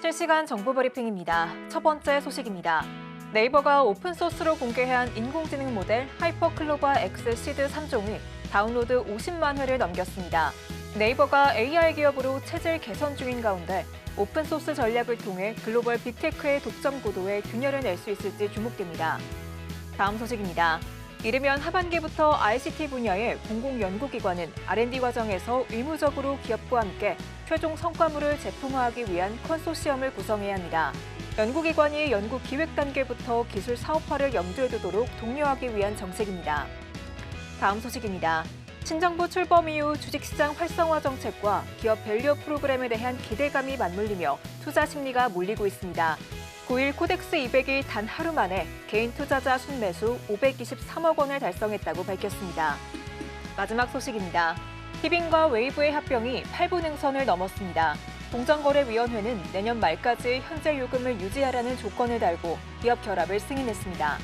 실시간 정보 브리핑입니다. 첫 번째 소식입니다. 네이버가 오픈소스로 공개한 인공지능 모델 하이퍼클로바 X 시드 3종이 다운로드 50만 회를 넘겼습니다. 네이버가 AI 기업으로 체질 개선 중인 가운데 오픈소스 전략을 통해 글로벌 빅테크의 독점 구도에 균열을 낼 수 있을지 주목됩니다. 다음 소식입니다. 이르면 하반기부터 ICT 분야의 공공연구기관은 R&D 과정에서 의무적으로 기업과 함께 최종 성과물을 제품화하기 위한 컨소시엄을 구성해야 합니다. 연구기관이 연구 기획 단계부터 기술 사업화를 염두에 두도록 독려하기 위한 정책입니다. 다음 소식입니다. 신정부 출범 이후 주식시장 활성화 정책과 기업 밸류 프로그램에 대한 기대감이 맞물리며 투자 심리가 몰리고 있습니다. 9일 코덱스 200이 단 하루 만에 개인 투자자 순매수 523억 원을 달성했다고 밝혔습니다. 마지막 소식입니다. 티빙과 웨이브의 합병이 8분 능선을 넘었습니다. 공정거래위원회는 내년 말까지 현재 요금을 유지하라는 조건을 달고 기업 결합을 승인했습니다.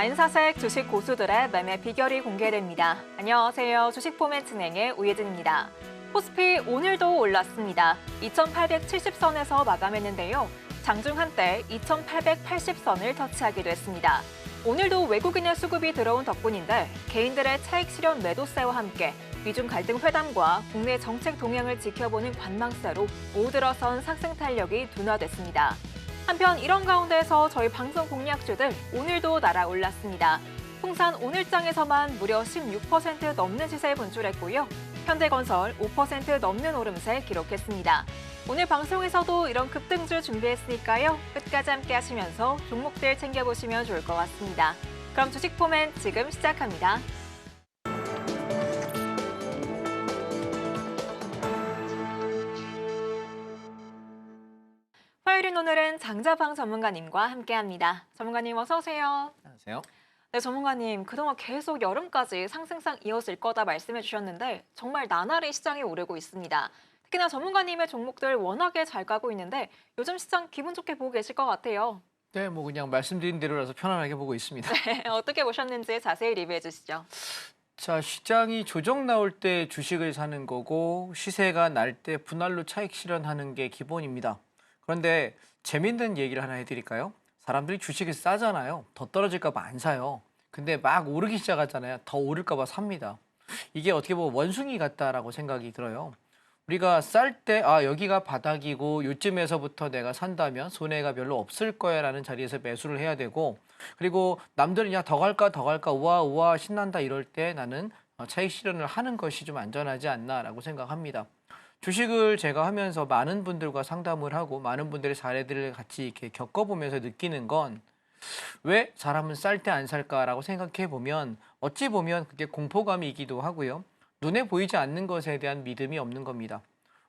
인사색 주식 고수들의 매매 비결이 공개됩니다. 안녕하세요. 주식 포맷진행의 오예진입니다. 코스피 오늘도 올랐습니다. 2870선에서 마감했는데요. 장중 한때 2880선을 터치하기도 했습니다. 오늘도 외국인의 수급이 들어온 덕분인데 개인들의 차익 실현 매도세와 함께 미중 갈등 회담과 국내 정책 동향을 지켜보는 관망세로 오후 들어선 상승 탄력이 둔화됐습니다. 한편 이런 가운데에서 저희 방송 공략주들 오늘도 날아올랐습니다. 풍산 오늘장에서만 무려 16% 넘는 시세에 분출했고요. 현대건설 5% 넘는 오름세 기록했습니다. 오늘 방송에서도 이런 급등주 준비했으니까요. 끝까지 함께 하시면서 종목들 챙겨보시면 좋을 것 같습니다. 그럼 주식 포맷 지금 시작합니다. 화요일인 오늘은 장자방 전문가님과 함께합니다. 전문가님 어서 오세요. 안녕하세요. 네, 전문가님 그동안 계속 여름까지 상승상 이어질 거다 말씀해 주셨는데 정말 나날이 시장이 오르고 있습니다. 특히나 전문가님의 종목들 워낙에 잘 가고 있는데 요즘 시장 기분 좋게 보고 계실 것 같아요. 네, 뭐 그냥 말씀드린 대로라서 편안하게 보고 있습니다. 네, 어떻게 보셨는지 자세히 리뷰해 주시죠. 자, 시장이 조정 나올 때 주식을 사는 거고 시세가 날 때 분할로 차익 실현하는 게 기본입니다. 그런데 재밌는 얘기를 하나 해드릴까요? 사람들이 주식을 싸잖아요. 더 떨어질까 봐 안 사요. 근데 막 오르기 시작하잖아요. 더 오를까 봐 삽니다. 이게 어떻게 보면 원숭이 같다라고 생각이 들어요. 우리가 쌀 때 여기가 바닥이고 요쯤에서부터 내가 산다면 손해가 별로 없을 거야 라는 자리에서 매수를 해야 되고, 그리고 남들은 야 더 갈까 더 갈까 우와 우와 신난다 이럴 때 나는 차익 실현을 하는 것이 좀 안전하지 않나라고 생각합니다. 주식을 제가 하면서 많은 분들과 상담을 하고 많은 분들의 사례들을 같이 이렇게 겪어보면서 느끼는 건, 왜 사람은 쌀 때 안 살까라고 생각해 보면 어찌 보면 그게 공포감이기도 하고요. 눈에 보이지 않는 것에 대한 믿음이 없는 겁니다.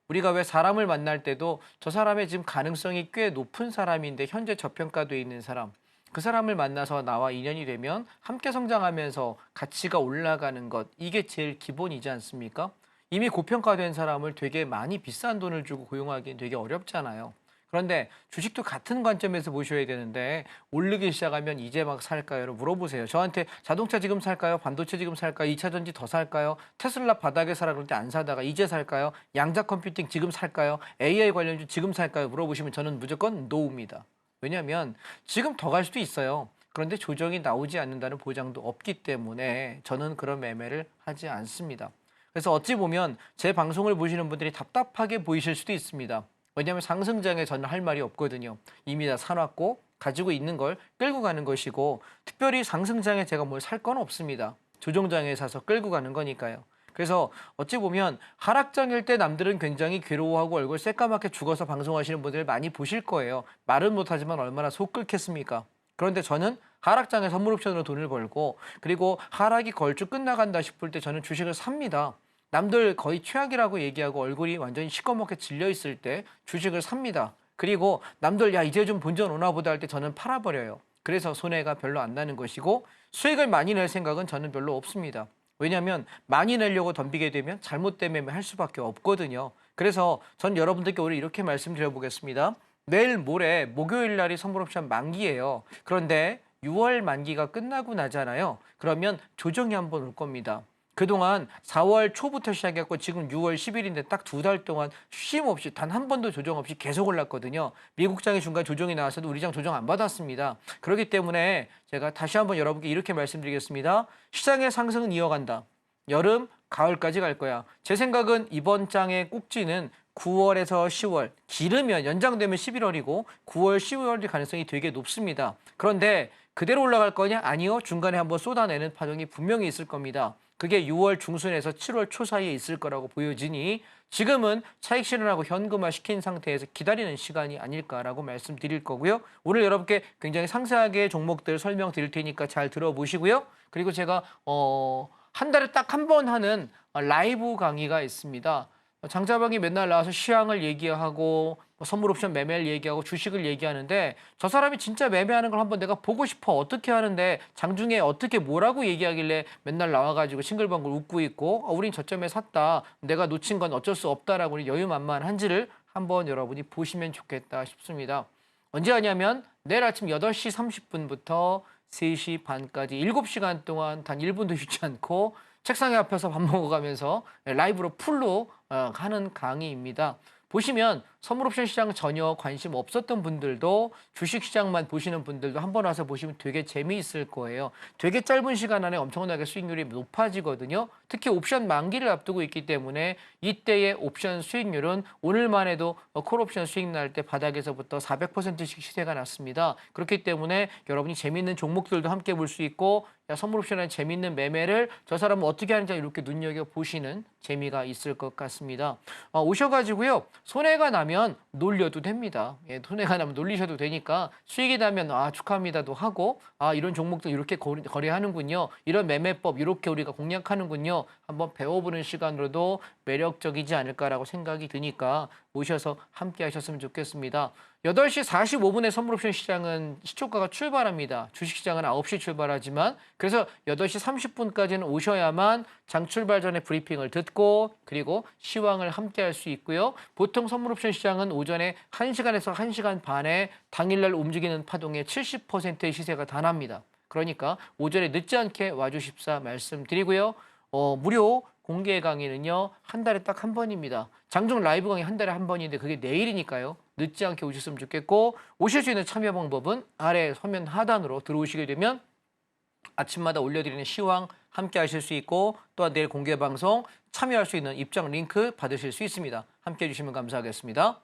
우리가 왜 사람을 만날 때도 저 사람의 지금 가능성이 꽤 높은 사람인데 현재 저평가돼 있는 사람, 그 사람을 만나서 나와 인연이 되면 함께 성장하면서 가치가 올라가는 것, 이게 제일 기본이지 않습니까? 이미 고평가된 사람을 되게 많이 비싼 돈을 주고 고용하기는 되게 어렵잖아요. 그런데 주식도 같은 관점에서 보셔야 되는데 오르기 시작하면 이제 막 살까요? 물어보세요. 저한테 자동차 지금 살까요? 반도체 지금 살까요? 2차 전지 더 살까요? 테슬라 바닥에 사라 그럴 때 안 사다가 이제 살까요? 양자 컴퓨팅 지금 살까요? AI 관련주 지금 살까요? 물어보시면 저는 무조건 노입니다. 왜냐하면 지금 더 갈 수도 있어요. 그런데 조정이 나오지 않는다는 보장도 없기 때문에 저는 그런 매매를 하지 않습니다. 그래서 어찌 보면 제 방송을 보시는 분들이 답답하게 보이실 수도 있습니다. 왜냐하면 상승장에 저는 할 말이 없거든요. 이미 다 사놨고 가지고 있는 걸 끌고 가는 것이고, 특별히 상승장에 제가 뭘 살 건 없습니다. 조정장에 사서 끌고 가는 거니까요. 그래서 어찌 보면 하락장일 때 남들은 굉장히 괴로워하고 얼굴 새까맣게 죽어서 방송하시는 분들 많이 보실 거예요. 말은 못하지만 얼마나 속 끓겠습니까? 그런데 저는 하락장에 선물 옵션으로 돈을 벌고, 그리고 하락이 걸쭉 끝나간다 싶을 때 저는 주식을 삽니다. 남들 거의 최악이라고 얘기하고 얼굴이 완전히 시꺼멓게 질려 있을 때 주식을 삽니다. 그리고 남들 야 이제 좀 본전 오나 보다 할 때 저는 팔아버려요. 그래서 손해가 별로 안 나는 것이고, 수익을 많이 낼 생각은 저는 별로 없습니다. 왜냐하면 많이 내려고 덤비게 되면 잘못된 매매 할 수밖에 없거든요. 그래서 전 여러분들께 오늘 이렇게 말씀드려보겠습니다. 내일 모레 목요일 날이 선물옵션 만기예요. 그런데 6월 만기가 끝나고 나잖아요. 그러면 조정이 한번 올 겁니다. 그동안 4월 초부터 시작했고 지금 6월 10일인데 딱 2달 동안 쉼 없이 단 한 번도 조정 없이 계속 올랐거든요. 미국장이 중간 조정이 나왔어도 우리장 조정 안 받았습니다. 그렇기 때문에 제가 다시 한번 여러분께 이렇게 말씀드리겠습니다. 시장의 상승은 이어간다. 여름, 가을까지 갈 거야. 제 생각은 이번 장의 꼭지는 9월에서 10월, 길으면 연장되면 11월이고 9월, 10월일 가능성이 되게 높습니다. 그런데 그대로 올라갈 거냐? 아니요. 중간에 한번 쏟아내는 파동이 분명히 있을 겁니다. 그게 6월 중순에서 7월 초 사이에 있을 거라고 보여지니 지금은 차익 실현하고 현금화 시킨 상태에서 기다리는 시간이 아닐까라고 말씀드릴 거고요. 오늘 여러분께 굉장히 상세하게 종목들 설명드릴 테니까 잘 들어보시고요. 그리고 제가 한 달에 딱 한 번 하는 라이브 강의가 있습니다. 장자방이 맨날 나와서 시황을 얘기하고 선물옵션 매매를 얘기하고 주식을 얘기하는데 저 사람이 진짜 매매하는 걸 한번 내가 보고 싶어. 어떻게 하는데 장중에 어떻게 뭐라고 얘기하길래 맨날 나와가지고 싱글벙글 웃고 있고 우린 저점에 샀다. 내가 놓친 건 어쩔 수 없다라고 여유만만한지를 한번 여러분이 보시면 좋겠다 싶습니다. 언제 하냐면 내일 아침 8시 30분부터 3시 반까지 7시간 동안 단 1분도 쉬지 않고 책상에 앞에서 밥 먹어가면서 라이브로 풀로 하는 강의입니다. 보시면 선물옵션 시장 전혀 관심 없었던 분들도 주식시장만 보시는 분들도 한번 와서 보시면 되게 재미있을 거예요. 되게 짧은 시간 안에 엄청나게 수익률이 높아지거든요. 특히 옵션 만기를 앞두고 있기 때문에 이때의 옵션 수익률은 오늘만 해도 콜옵션 수익 날 때 바닥에서부터 400%씩 시세가 났습니다. 그렇기 때문에 여러분이 재미있는 종목들도 함께 볼 수 있고 선물옵션의 재미있는 매매를 저 사람은 어떻게 하는지 이렇게 눈여겨보시는 재미가 있을 것 같습니다. 오셔가지고요. 손해가 나면 놀려도 됩니다. 예, 손해가 나면 놀리셔도 되니까 수익이 나면 축하합니다도 하고 이런 종목도 이렇게 거래하는군요. 이런 매매법 이렇게 우리가 공략하는군요. 한번 배워보는 시간으로도 매력적이지 않을까라고 생각이 드니까 오셔서 함께 하셨으면 좋겠습니다. 8시 45분에 선물옵션 시장은 시초가가 출발합니다. 주식시장은 9시 출발하지만 그래서 8시 30분까지는 오셔야만 장 출발 전에 브리핑을 듣고 그리고 시황을 함께 할 수 있고요. 보통 선물옵션 시장은 오전에 1시간에서 1시간 반에 당일날 움직이는 파동의 70%의 시세가 다 납니다. 그러니까 오전에 늦지 않게 와주십사 말씀드리고요. 무료 공개 강의는요. 한 달에 딱 한 번입니다. 장중 라이브 강의 한 달에 한 번인데 그게 내일이니까요. 늦지 않게 오셨으면 좋겠고 오실 수 있는 참여 방법은 아래 화면 하단으로 들어오시게 되면 아침마다 올려드리는 시황 함께 하실 수 있고 또한 내일 공개 방송 참여할 수 있는 입장 링크 받으실 수 있습니다. 함께 해주시면 감사하겠습니다.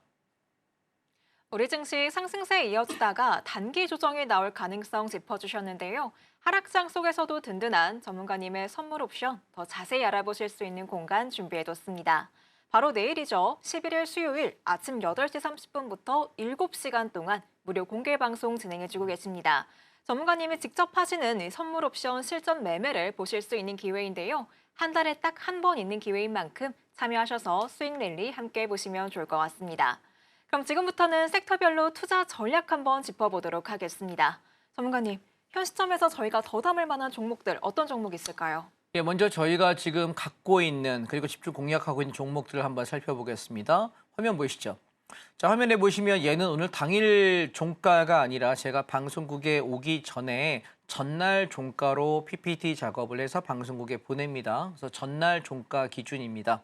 우리 증시 상승세에 이어지다가 단기 조정이 나올 가능성 짚어주셨는데요. 하락장 속에서도 든든한 전문가님의 선물 옵션 더 자세히 알아보실 수 있는 공간 준비해뒀습니다. 바로 내일이죠. 11일 수요일 아침 8시 30분부터 7시간 동안 무료 공개 방송 진행해주고 계십니다. 전문가님이 직접 하시는 이 선물 옵션 실전 매매를 보실 수 있는 기회인데요. 한 달에 딱 한 번 있는 기회인 만큼 참여하셔서 수익 랠리 함께 보시면 좋을 것 같습니다. 그럼 지금부터는 섹터별로 투자 전략 한번 짚어보도록 하겠습니다. 전문가님, 현 시점에서 저희가 더 담을 만한 종목들 어떤 종목 있을까요? 예, 먼저 저희가 지금 갖고 있는 그리고 집중 공략하고 있는 종목들을 한번 살펴보겠습니다. 화면 보이시죠? 자, 화면에 보시면 얘는 오늘 당일 종가가 아니라 제가 방송국에 오기 전에 전날 종가로 PPT 작업을 해서 방송국에 보냅니다. 그래서 전날 종가 기준입니다.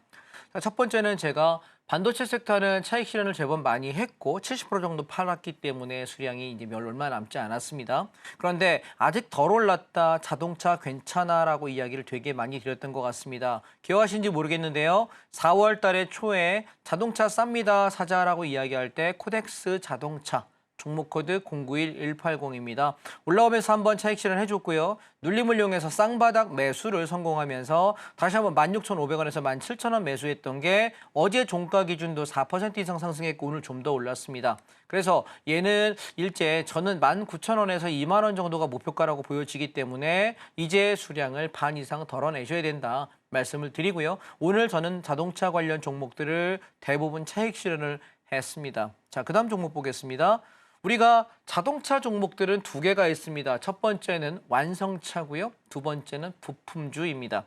자, 첫 번째는 제가 반도체 섹터는 차익 실현을 제법 많이 했고 70% 정도 팔았기 때문에 수량이 이제 얼마 남지 않았습니다. 그런데 아직 덜 올랐다, 자동차 괜찮아라고 이야기를 되게 많이 드렸던 것 같습니다. 기억하신지 모르겠는데요. 4월 달에 초에 자동차 쌉니다 사자라고 이야기할 때 코덱스 자동차 종목 코드 091180입니다. 올라오면서 한번 차익 실현 해줬고요. 눌림을 이용해서 쌍바닥 매수를 성공하면서 다시 한번 16,500원에서 17,000원 매수했던 게 어제 종가 기준도 4% 이상 상승했고 오늘 좀 더 올랐습니다. 그래서 얘는 일제 저는 19,000원에서 2만 원 정도가 목표가라고 보여지기 때문에 이제 수량을 반 이상 덜어내셔야 된다 말씀을 드리고요. 오늘 저는 자동차 관련 종목들을 대부분 차익 실현을 했습니다. 자, 그다음 종목 보겠습니다. 우리가 자동차 종목들은 두 개가 있습니다. 첫 번째는 완성차고요. 두 번째는 부품주입니다.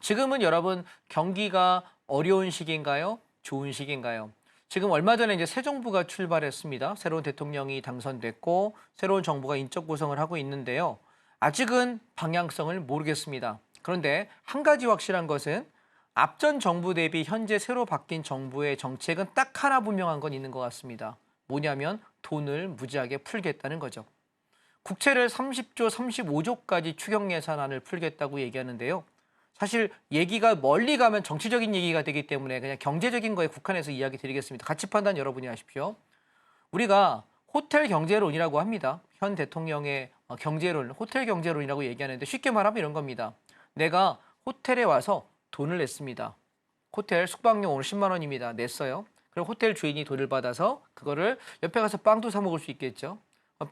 지금은 여러분 경기가 어려운 시기인가요? 좋은 시기인가요? 지금 얼마 전에 이제 새 정부가 출발했습니다. 새로운 대통령이 당선됐고 새로운 정부가 인적 구성을 하고 있는데요. 아직은 방향성을 모르겠습니다. 그런데 한 가지 확실한 것은 앞전 정부 대비 현재 새로 바뀐 정부의 정책은 딱 하나 분명한 건 있는 것 같습니다. 뭐냐면 돈을 무지하게 풀겠다는 거죠. 국채를 30조, 35조까지 추경 예산안을 풀겠다고 얘기하는데요. 사실 얘기가 멀리 가면 정치적인 얘기가 되기 때문에 그냥 경제적인 거에 국한해서 이야기 드리겠습니다. 가치 판단 여러분이 하십시오. 우리가 호텔 경제론이라고 합니다. 현 대통령의 경제론, 호텔 경제론이라고 얘기하는데 쉽게 말하면 이런 겁니다. 내가 호텔에 와서 돈을 냈습니다. 호텔 숙박료 오늘 10만 원입니다. 냈어요. 그럼 호텔 주인이 돈을 받아서 그거를 옆에 가서 빵도 사 먹을 수 있겠죠.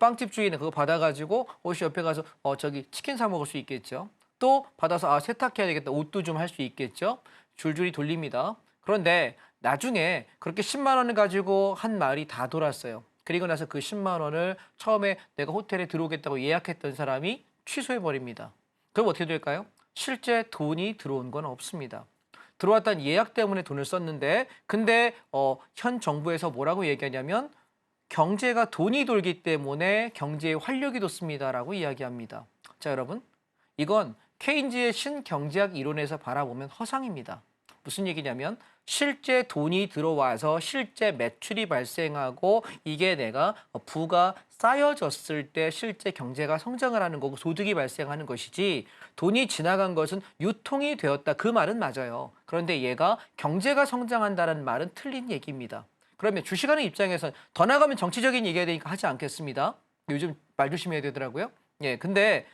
빵집 주인은 그거 받아가지고 혹시 옆에 가서 저기 치킨 사 먹을 수 있겠죠. 또 받아서 세탁해야 되겠다. 옷도 좀 할 수 있겠죠. 줄줄이 돌립니다. 그런데 나중에 그렇게 10만 원을 가지고 한 말이 다 돌았어요. 그리고 나서 그 10만 원을 처음에 내가 호텔에 들어오겠다고 예약했던 사람이 취소해버립니다. 그럼 어떻게 될까요? 실제 돈이 들어온 건 없습니다. 들어왔던 예약 때문에 돈을 썼는데 근데 현 정부에서 뭐라고 얘기하냐면 경제가 돈이 돌기 때문에 경제에 활력이 돋습니다라고 이야기합니다. 자, 여러분, 이건 케인즈의 신경제학 이론에서 바라보면 허상입니다. 무슨 얘기냐면 실제 돈이 들어와서 실제 매출이 발생하고 이게 내가 부가 쌓여졌을 때 실제 경제가 성장을 하는 거고 소득이 발생하는 것이지 돈이 지나간 것은 유통이 되었다. 그 말은 맞아요. 그런데 얘가 경제가 성장한다는 말은 틀린 얘기입니다. 그러면 주식하는 입장에서는 더 나가면 정치적인 얘기가 되니까 하지 않겠습니다. 요즘 말 조심해야 되더라고요. 예, 근데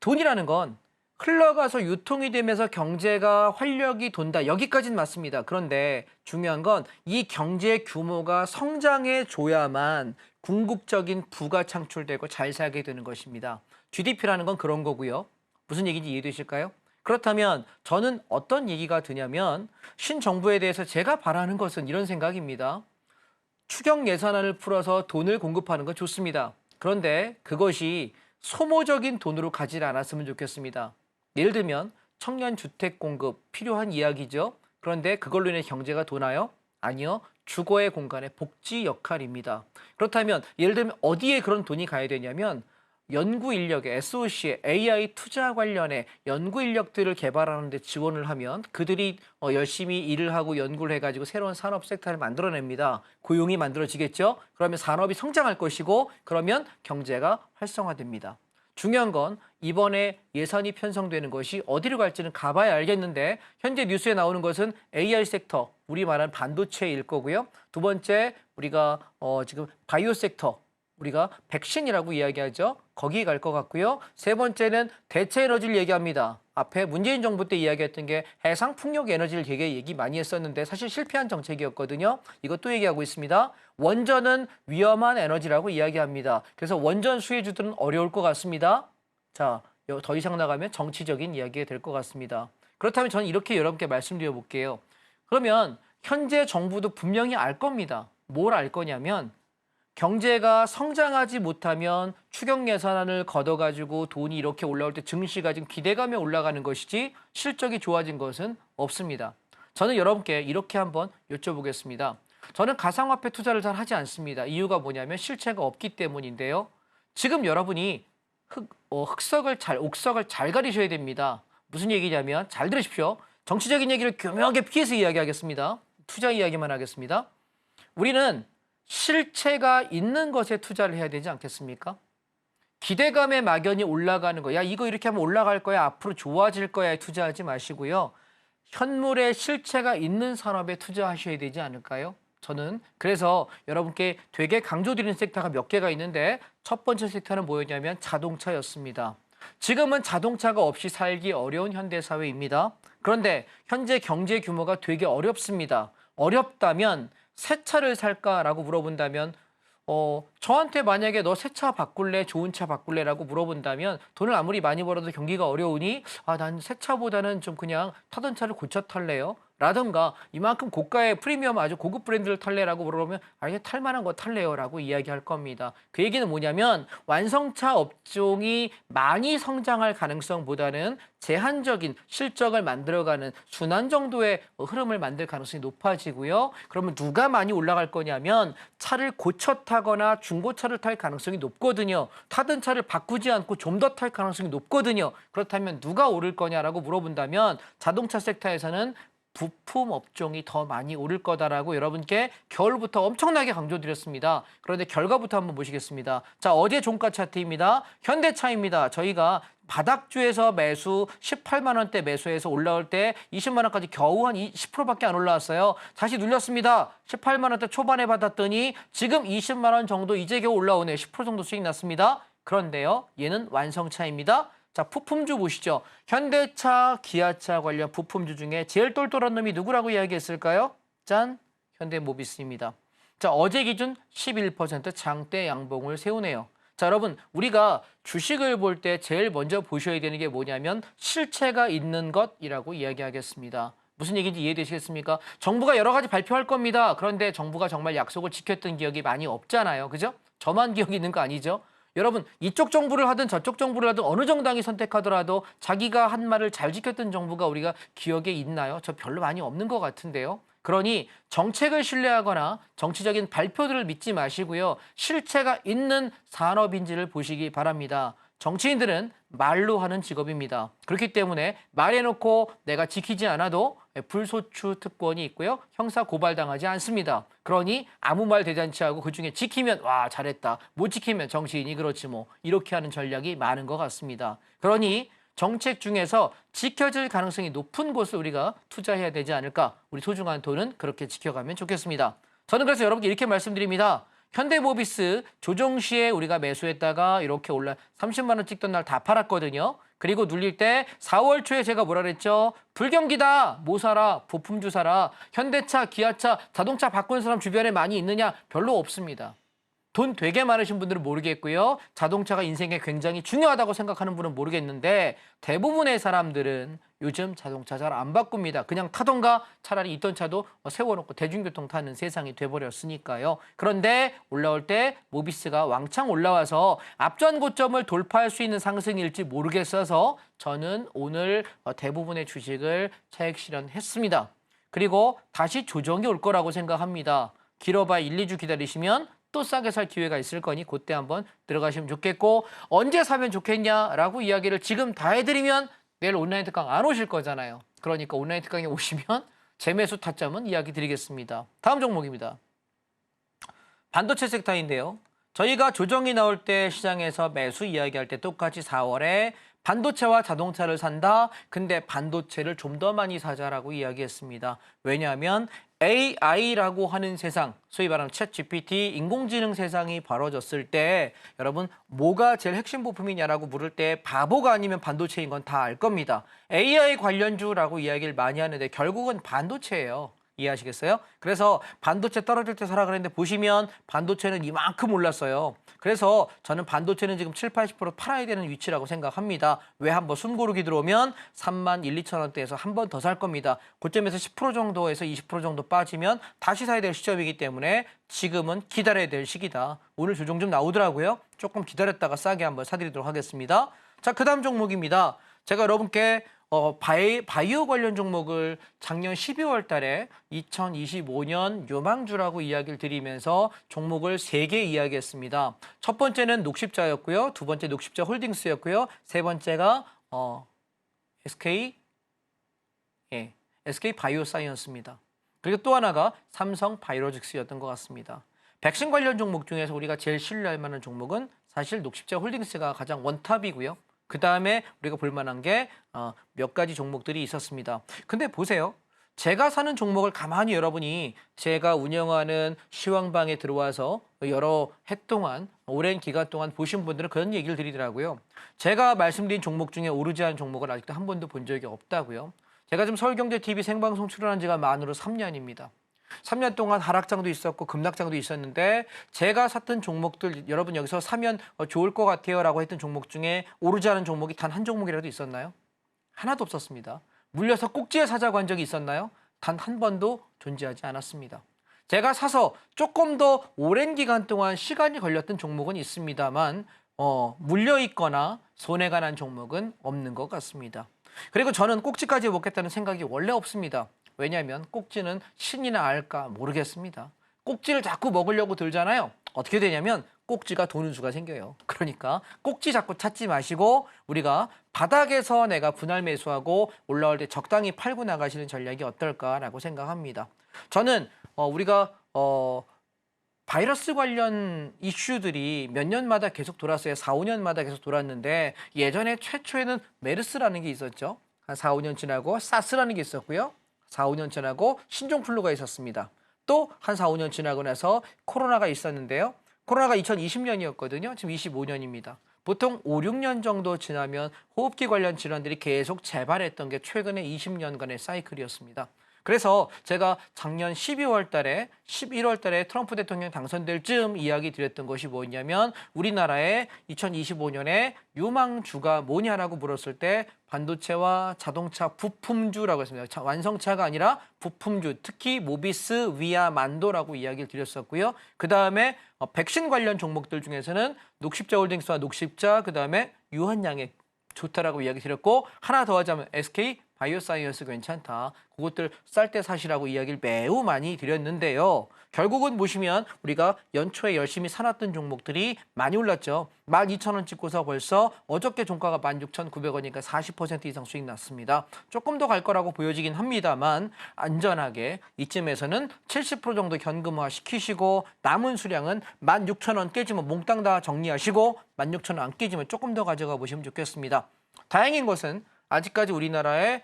돈이라는 건 흘러가서 유통이 되면서 경제가 활력이 돈다. 여기까지는 맞습니다. 그런데 중요한 건 이 경제 규모가 성장해 줘야만 궁극적인 부가 창출되고 잘 살게 되는 것입니다. GDP라는 건 그런 거고요. 무슨 얘기인지 이해되실까요? 그렇다면 저는 어떤 얘기가 드냐면 신정부에 대해서 제가 바라는 것은 이런 생각입니다. 추경 예산안을 풀어서 돈을 공급하는 건 좋습니다. 그런데 그것이 소모적인 돈으로 가지 않았으면 좋겠습니다. 예를 들면 청년 주택 공급 필요한 이야기죠. 그런데 그걸로 인해 경제가 도나요? 아니요. 주거의 공간의 복지 역할입니다. 그렇다면 예를 들면 어디에 그런 돈이 가야 되냐면 연구 인력에 SOC에 AI 투자 관련해 연구 인력들을 개발하는 데 지원을 하면 그들이 열심히 일을 하고 연구를 해가지고 새로운 산업 섹터를 만들어냅니다. 고용이 만들어지겠죠? 그러면 산업이 성장할 것이고 그러면 경제가 활성화됩니다. 중요한 건 이번에 예산이 편성되는 것이 어디로 갈지는 가봐야 알겠는데 현재 뉴스에 나오는 것은 AI 섹터, 우리 말하는 반도체일 거고요. 두 번째 우리가 지금 바이오 섹터, 우리가 백신이라고 이야기하죠. 거기 갈 것 같고요. 세 번째는 대체 에너지를 얘기합니다. 앞에 문재인 정부 때 이야기했던 게 해상 풍력 에너지를 되게 얘기 많이 했었는데 사실 실패한 정책이었거든요. 이것도 얘기하고 있습니다. 원전은 위험한 에너지라고 이야기합니다. 그래서 원전 수혜주들은 어려울 것 같습니다. 자, 더 이상 나가면 정치적인 이야기가 될 것 같습니다. 그렇다면 저는 이렇게 여러분께 말씀드려 볼게요. 그러면 현재 정부도 분명히 알 겁니다. 뭘 알 거냐면 경제가 성장하지 못하면 추경 예산안을 걷어가지고 돈이 이렇게 올라올 때 증시가 지금 기대감에 올라가는 것이지 실적이 좋아진 것은 없습니다. 저는 여러분께 이렇게 한번 여쭤보겠습니다. 저는 가상화폐 투자를 잘 하지 않습니다. 이유가 뭐냐면 실체가 없기 때문인데요. 지금 여러분이 옥석을 잘 가리셔야 됩니다. 무슨 얘기냐면 잘 들으십시오. 정치적인 얘기를 교묘하게 피해서 이야기하겠습니다. 투자 이야기만 하겠습니다. 우리는 실체가 있는 것에 투자를 해야 되지 않겠습니까? 기대감의 막연히 올라가는 거, 야 이거 이렇게 하면 올라갈 거야, 앞으로 좋아질 거야에 투자하지 마시고요. 현물의 실체가 있는 산업에 투자하셔야 되지 않을까요? 저는 그래서 여러분께 되게 강조드리는 섹터가 몇 개가 있는데 첫 번째 섹터는 뭐였냐면 자동차였습니다. 지금은 자동차가 없이 살기 어려운 현대사회입니다. 그런데 현재 경제 규모가 되게 어렵습니다. 어렵다면 새 차를 살까라고 물어본다면 저한테 만약에 너 새 차 바꿀래? 좋은 차 바꿀래?라고 물어본다면 돈을 아무리 많이 벌어도 경기가 어려우니 난 새 차보다는 좀 그냥 타던 차를 고쳐 탈래요? 라든가 이만큼 고가의 프리미엄 아주 고급 브랜드를 탈래라고 물어보면 이게 탈만한 거 탈래요라고 이야기할 겁니다. 그 얘기는 뭐냐면 완성차 업종이 많이 성장할 가능성보다는 제한적인 실적을 만들어가는 순환 정도의 흐름을 만들 가능성이 높아지고요. 그러면 누가 많이 올라갈 거냐면 차를 고쳐 타거나 중고차를 탈 가능성이 높거든요. 타던 차를 바꾸지 않고 좀 더 탈 가능성이 높거든요. 그렇다면 누가 오를 거냐라고 물어본다면 자동차 섹터에서는 부품 업종이 더 많이 오를 거다라고 여러분께 겨울부터 엄청나게 강조드렸습니다. 그런데 결과부터 한번 보시겠습니다. 자, 어제 종가 차트입니다. 현대차입니다. 저희가 바닥주에서 매수 18만 원대 매수해서 올라올 때 20만 원까지 겨우 한 10%밖에 안 올라왔어요. 다시 눌렸습니다. 18만 원대 초반에 받았더니 지금 20만 원 정도 이제 겨우 올라오네요. 10% 정도 수익 났습니다. 그런데요, 얘는 완성차입니다. 자, 부품주 보시죠. 현대차, 기아차 관련 부품주 중에 제일 똘똘한 놈이 누구라고 이야기했을까요? 짠, 현대모비스입니다. 자, 어제 기준 11% 장대 양봉을 세우네요. 자, 여러분, 우리가 주식을 볼 때 제일 먼저 보셔야 되는 게 뭐냐면 실체가 있는 것이라고 이야기하겠습니다. 무슨 얘기인지 이해되시겠습니까? 정부가 여러 가지 발표할 겁니다. 그런데 정부가 정말 약속을 지켰던 기억이 많이 없잖아요. 그죠? 저만 기억이 있는 거 아니죠? 여러분, 이쪽 정부를 하든 저쪽 정부를 하든 어느 정당이 선택하더라도 자기가 한 말을 잘 지켰던 정부가 우리가 기억에 있나요? 저 별로 많이 없는 것 같은데요. 그러니 정책을 신뢰하거나 정치적인 발표들을 믿지 마시고요. 실체가 있는 산업인지를 보시기 바랍니다. 정치인들은 말로 하는 직업입니다. 그렇기 때문에 말해놓고 내가 지키지 않아도 불소추 특권이 있고요. 형사 고발당하지 않습니다. 그러니 아무 말 대잔치 하고 그중에 지키면 와 잘했다. 못 지키면 정치인이 그렇지 뭐. 이렇게 하는 전략이 많은 것 같습니다. 그러니 정책 중에서 지켜질 가능성이 높은 곳을 우리가 투자해야 되지 않을까. 우리 소중한 돈은 그렇게 지켜가면 좋겠습니다. 저는 그래서 여러분께 이렇게 말씀드립니다. 현대모비스 조정 시에 우리가 매수했다가 이렇게 올라 30만 원 찍던 날 다 팔았거든요. 그리고 눌릴 때 4월 초에 제가 뭐라 그랬죠? 불경기다. 뭐 사라? 부품주 사라. 현대차, 기아차, 자동차 바꾼 사람 주변에 많이 있느냐? 별로 없습니다. 돈 되게 많으신 분들은 모르겠고요. 자동차가 인생에 굉장히 중요하다고 생각하는 분은 모르겠는데 대부분의 사람들은 요즘 자동차 잘 안 바꿉니다. 그냥 타던가 차라리 있던 차도 세워놓고 대중교통 타는 세상이 돼버렸으니까요. 그런데 올라올 때 모비스가 왕창 올라와서 앞전 고점을 돌파할 수 있는 상승일지 모르겠어서 저는 오늘 대부분의 주식을 차익 실현했습니다. 그리고 다시 조정이 올 거라고 생각합니다. 길어봐야 1, 2주 기다리시면 또 싸게 살 기회가 있을 거니 그때 한번 들어가시면 좋겠고 언제 사면 좋겠냐라고 이야기를 지금 다 해드리면 내일 온라인 특강 안 오실 거잖아요. 그러니까 온라인 특강에 오시면 재매수 타점은 이야기 드리겠습니다. 다음 종목입니다. 반도체 섹터인데요. 저희가 조정이 나올 때 시장에서 매수 이야기할 때 똑같이 4월에 반도체와 자동차를 산다. 근데 반도체를 좀 더 많이 사자라고 이야기했습니다. 왜냐하면 AI라고 하는 세상, 소위 말하는 챗 GPT, 인공지능 세상이 벌어졌을 때 여러분 뭐가 제일 핵심 부품이냐라고 물을 때 바보가 아니면 반도체인 건 다 알 겁니다. AI 관련주라고 이야기를 많이 하는데 결국은 반도체예요. 이해하시겠어요? 그래서 반도체 떨어질 때 사라 그랬는데 보시면 반도체는 이만큼 올랐어요. 그래서 저는 반도체는 지금 7, 80% 팔아야 되는 위치라고 생각합니다. 왜 한번 숨고르기 들어오면 3만 1, 2천 원대에서 한 번 더 살 겁니다. 고점에서 10% 정도에서 20% 정도 빠지면 다시 사야 될 시점이기 때문에 지금은 기다려야 될 시기다. 오늘 조정 좀 나오더라고요. 조금 기다렸다가 싸게 한번 사드리도록 하겠습니다. 자, 그 다음 종목입니다. 제가 여러분께 바이오 관련 종목을 작년 12월 달에 2025년 요망주라고 이야기를 드리면서 종목을 3개 이야기했습니다. 첫 번째는 녹십자였고요. 두 번째 녹십자 홀딩스였고요. 세 번째가 SK 바이오사이언스입니다. 그리고 또 하나가 삼성 바이오로직스였던 것 같습니다. 백신 관련 종목 중에서 우리가 제일 신뢰할 만한 종목은 사실 녹십자 홀딩스가 가장 원탑이고요. 그 다음에 우리가 볼 만한 게 몇 가지 종목들이 있었습니다. 근데 보세요. 제가 사는 종목을 가만히 여러분이 제가 운영하는 시황방에 들어와서 여러 해 동안, 오랜 기간 동안 보신 분들은 그런 얘기를 드리더라고요. 제가 말씀드린 종목 중에 오르지 않은 종목을 아직도 한 번도 본 적이 없다고요. 제가 지금 서울경제TV 생방송 출연한 지가 만으로 3년입니다. 3년 동안 하락장도 있었고 급락장도 있었는데 제가 샀던 종목들 여러분 여기서 사면 좋을 것 같아요 라고 했던 종목 중에 오르지 않은 종목이 단 한 종목이라도 있었나요? 하나도 없었습니다. 물려서 꼭지에 사자고 한 적이 있었나요? 단 한 번도 존재하지 않았습니다. 제가 사서 조금 더 오랜 기간 동안 시간이 걸렸던 종목은 있습니다만 물려 있거나 손해가 난 종목은 없는 것 같습니다. 그리고 저는 꼭지까지 먹겠다는 생각이 원래 없습니다. 왜냐하면 꼭지는 신이나 알까 모르겠습니다. 꼭지를 자꾸 먹으려고 들잖아요. 어떻게 되냐면 꼭지가 도는 수가 생겨요. 그러니까 꼭지 자꾸 찾지 마시고 우리가 바닥에서 내가 분할 매수하고 올라올 때 적당히 팔고 나가시는 전략이 어떨까라고 생각합니다. 저는 우리가 바이러스 관련 이슈들이 몇 년마다 계속 돌았어요. 4, 5년마다 계속 돌았는데 예전에 최초에는 메르스라는 게 있었죠. 한 4, 5년 지나고 사스라는 게 있었고요. 4, 5년 지나고 신종플루가 있었습니다. 또 한 4, 5년 지나고 나서 코로나가 있었는데요. 코로나가 2020년이었거든요. 지금 25년입니다. 보통 5, 6년 정도 지나면 호흡기 관련 질환들이 계속 재발했던 게 최근에 20년간의 사이클이었습니다. 그래서 제가 작년 12월 달에 11월 달에 트럼프 대통령 당선될 즈음 이야기 드렸던 것이 뭐냐면 우리나라의 2025년에 유망주가 뭐냐라고 물었을 때 반도체와 자동차 부품주라고 했습니다. 완성차가 아니라 부품주, 특히 모비스, 위아, 만도라고 이야기를 드렸었고요. 그다음에 백신 관련 종목들 중에서는 녹십자 홀딩스와 녹십자, 그다음에 유한양액 좋다라고 이야기 드렸고 하나 더 하자면 SK 바이오사이언스 괜찮다. 그것들 쌀 때 사시라고 이야기를 매우 많이 드렸는데요. 결국은 보시면 우리가 연초에 열심히 사놨던 종목들이 많이 올랐죠. 12,000원 찍고서 벌써 어저께 종가가 16,900원이니까 40% 이상 수익 났습니다. 조금 더 갈 거라고 보여지긴 합니다만 안전하게 이쯤에서는 70% 정도 현금화 시키시고 남은 수량은 16,000원 깨지면 몽땅 다 정리하시고 16,000원 안 깨지면 조금 더 가져가 보시면 좋겠습니다. 다행인 것은 아직까지 우리나라의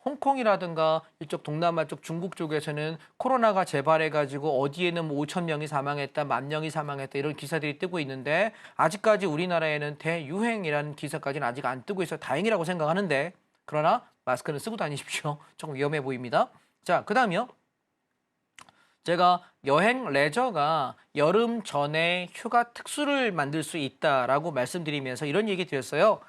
홍콩이라든가 이쪽 동남아 쪽 중국 쪽에서는 코로나가 재발해가지고 어디에는 뭐 5천 명이 사망했다, 10,000명이 사망했다 이런 기사들이 뜨고 있는데 아직까지 우리나라에는 대유행이라는 기사까지는 아직 안 뜨고 있어서 다행이라고 생각하는데 그러나 마스크는 쓰고 다니십시오. 조금 위험해 보입니다. 자, 그다음이요. 제가 여행 레저가 여름 전에 휴가 특수를 만들 수 있다라고 말씀드리면서 이런 얘기 드렸어요.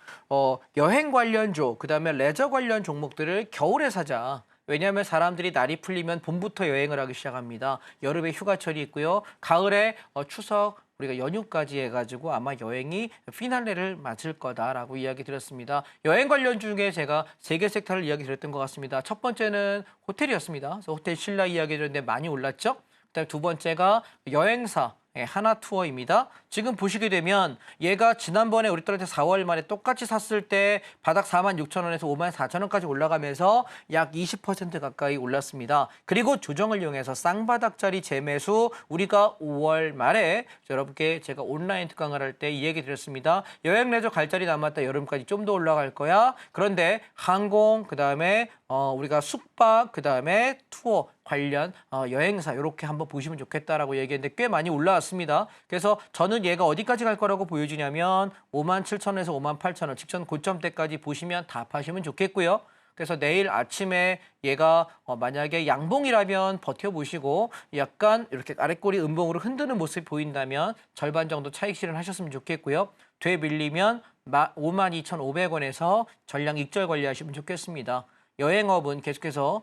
여행 관련주, 그다음에 레저 관련 종목들을 겨울에 사자. 왜냐하면 사람들이 날이 풀리면 봄부터 여행을 하기 시작합니다. 여름에 휴가철이 있고요. 가을에 추석, 우리가 연휴까지 해가지고 아마 여행이 피날레를 맞을 거다라고 이야기 드렸습니다. 여행 관련 중에 제가 3개 섹터를 이야기 드렸던 것 같습니다. 첫 번째는 호텔이었습니다. 그래서 호텔 신라 이야기 드렸는데 많이 올랐죠. 그다음 두 번째가 여행사. 하나투어입니다. 지금 보시게 되면 얘가 지난번에 우리 딸한테 4월 말에 똑같이 샀을 때 바닥 46,000원에서 54,000원까지 올라가면서 약 20% 가까이 올랐습니다. 그리고 조정을 이용해서 쌍바닥짜리 재매수 우리가 5월 말에 여러분께 제가 온라인 특강을 할 때 이 얘기 드렸습니다. 여행 레저 갈 자리 남았다. 여름까지 좀 더 올라갈 거야. 그런데 항공, 그다음에 우리가 숙박, 그다음에 투어 관련 여행사 이렇게 한번 보시면 좋겠다라고 얘기했는데 꽤 많이 올라왔습니다. 그래서 저는 얘가 어디까지 갈 거라고 보여지냐면 57,000원에서 58,000원 직전 고점대까지 보시면 다 파시면 좋겠고요. 그래서 내일 아침에 얘가 만약에 양봉이라면 버텨보시고 약간 이렇게 아랫꼬리 음봉으로 흔드는 모습이 보인다면 절반 정도 차익 실현하셨으면 좋겠고요. 되밀리면 52,500원에서 전량 익절 관리하시면 좋겠습니다. 여행업은 계속해서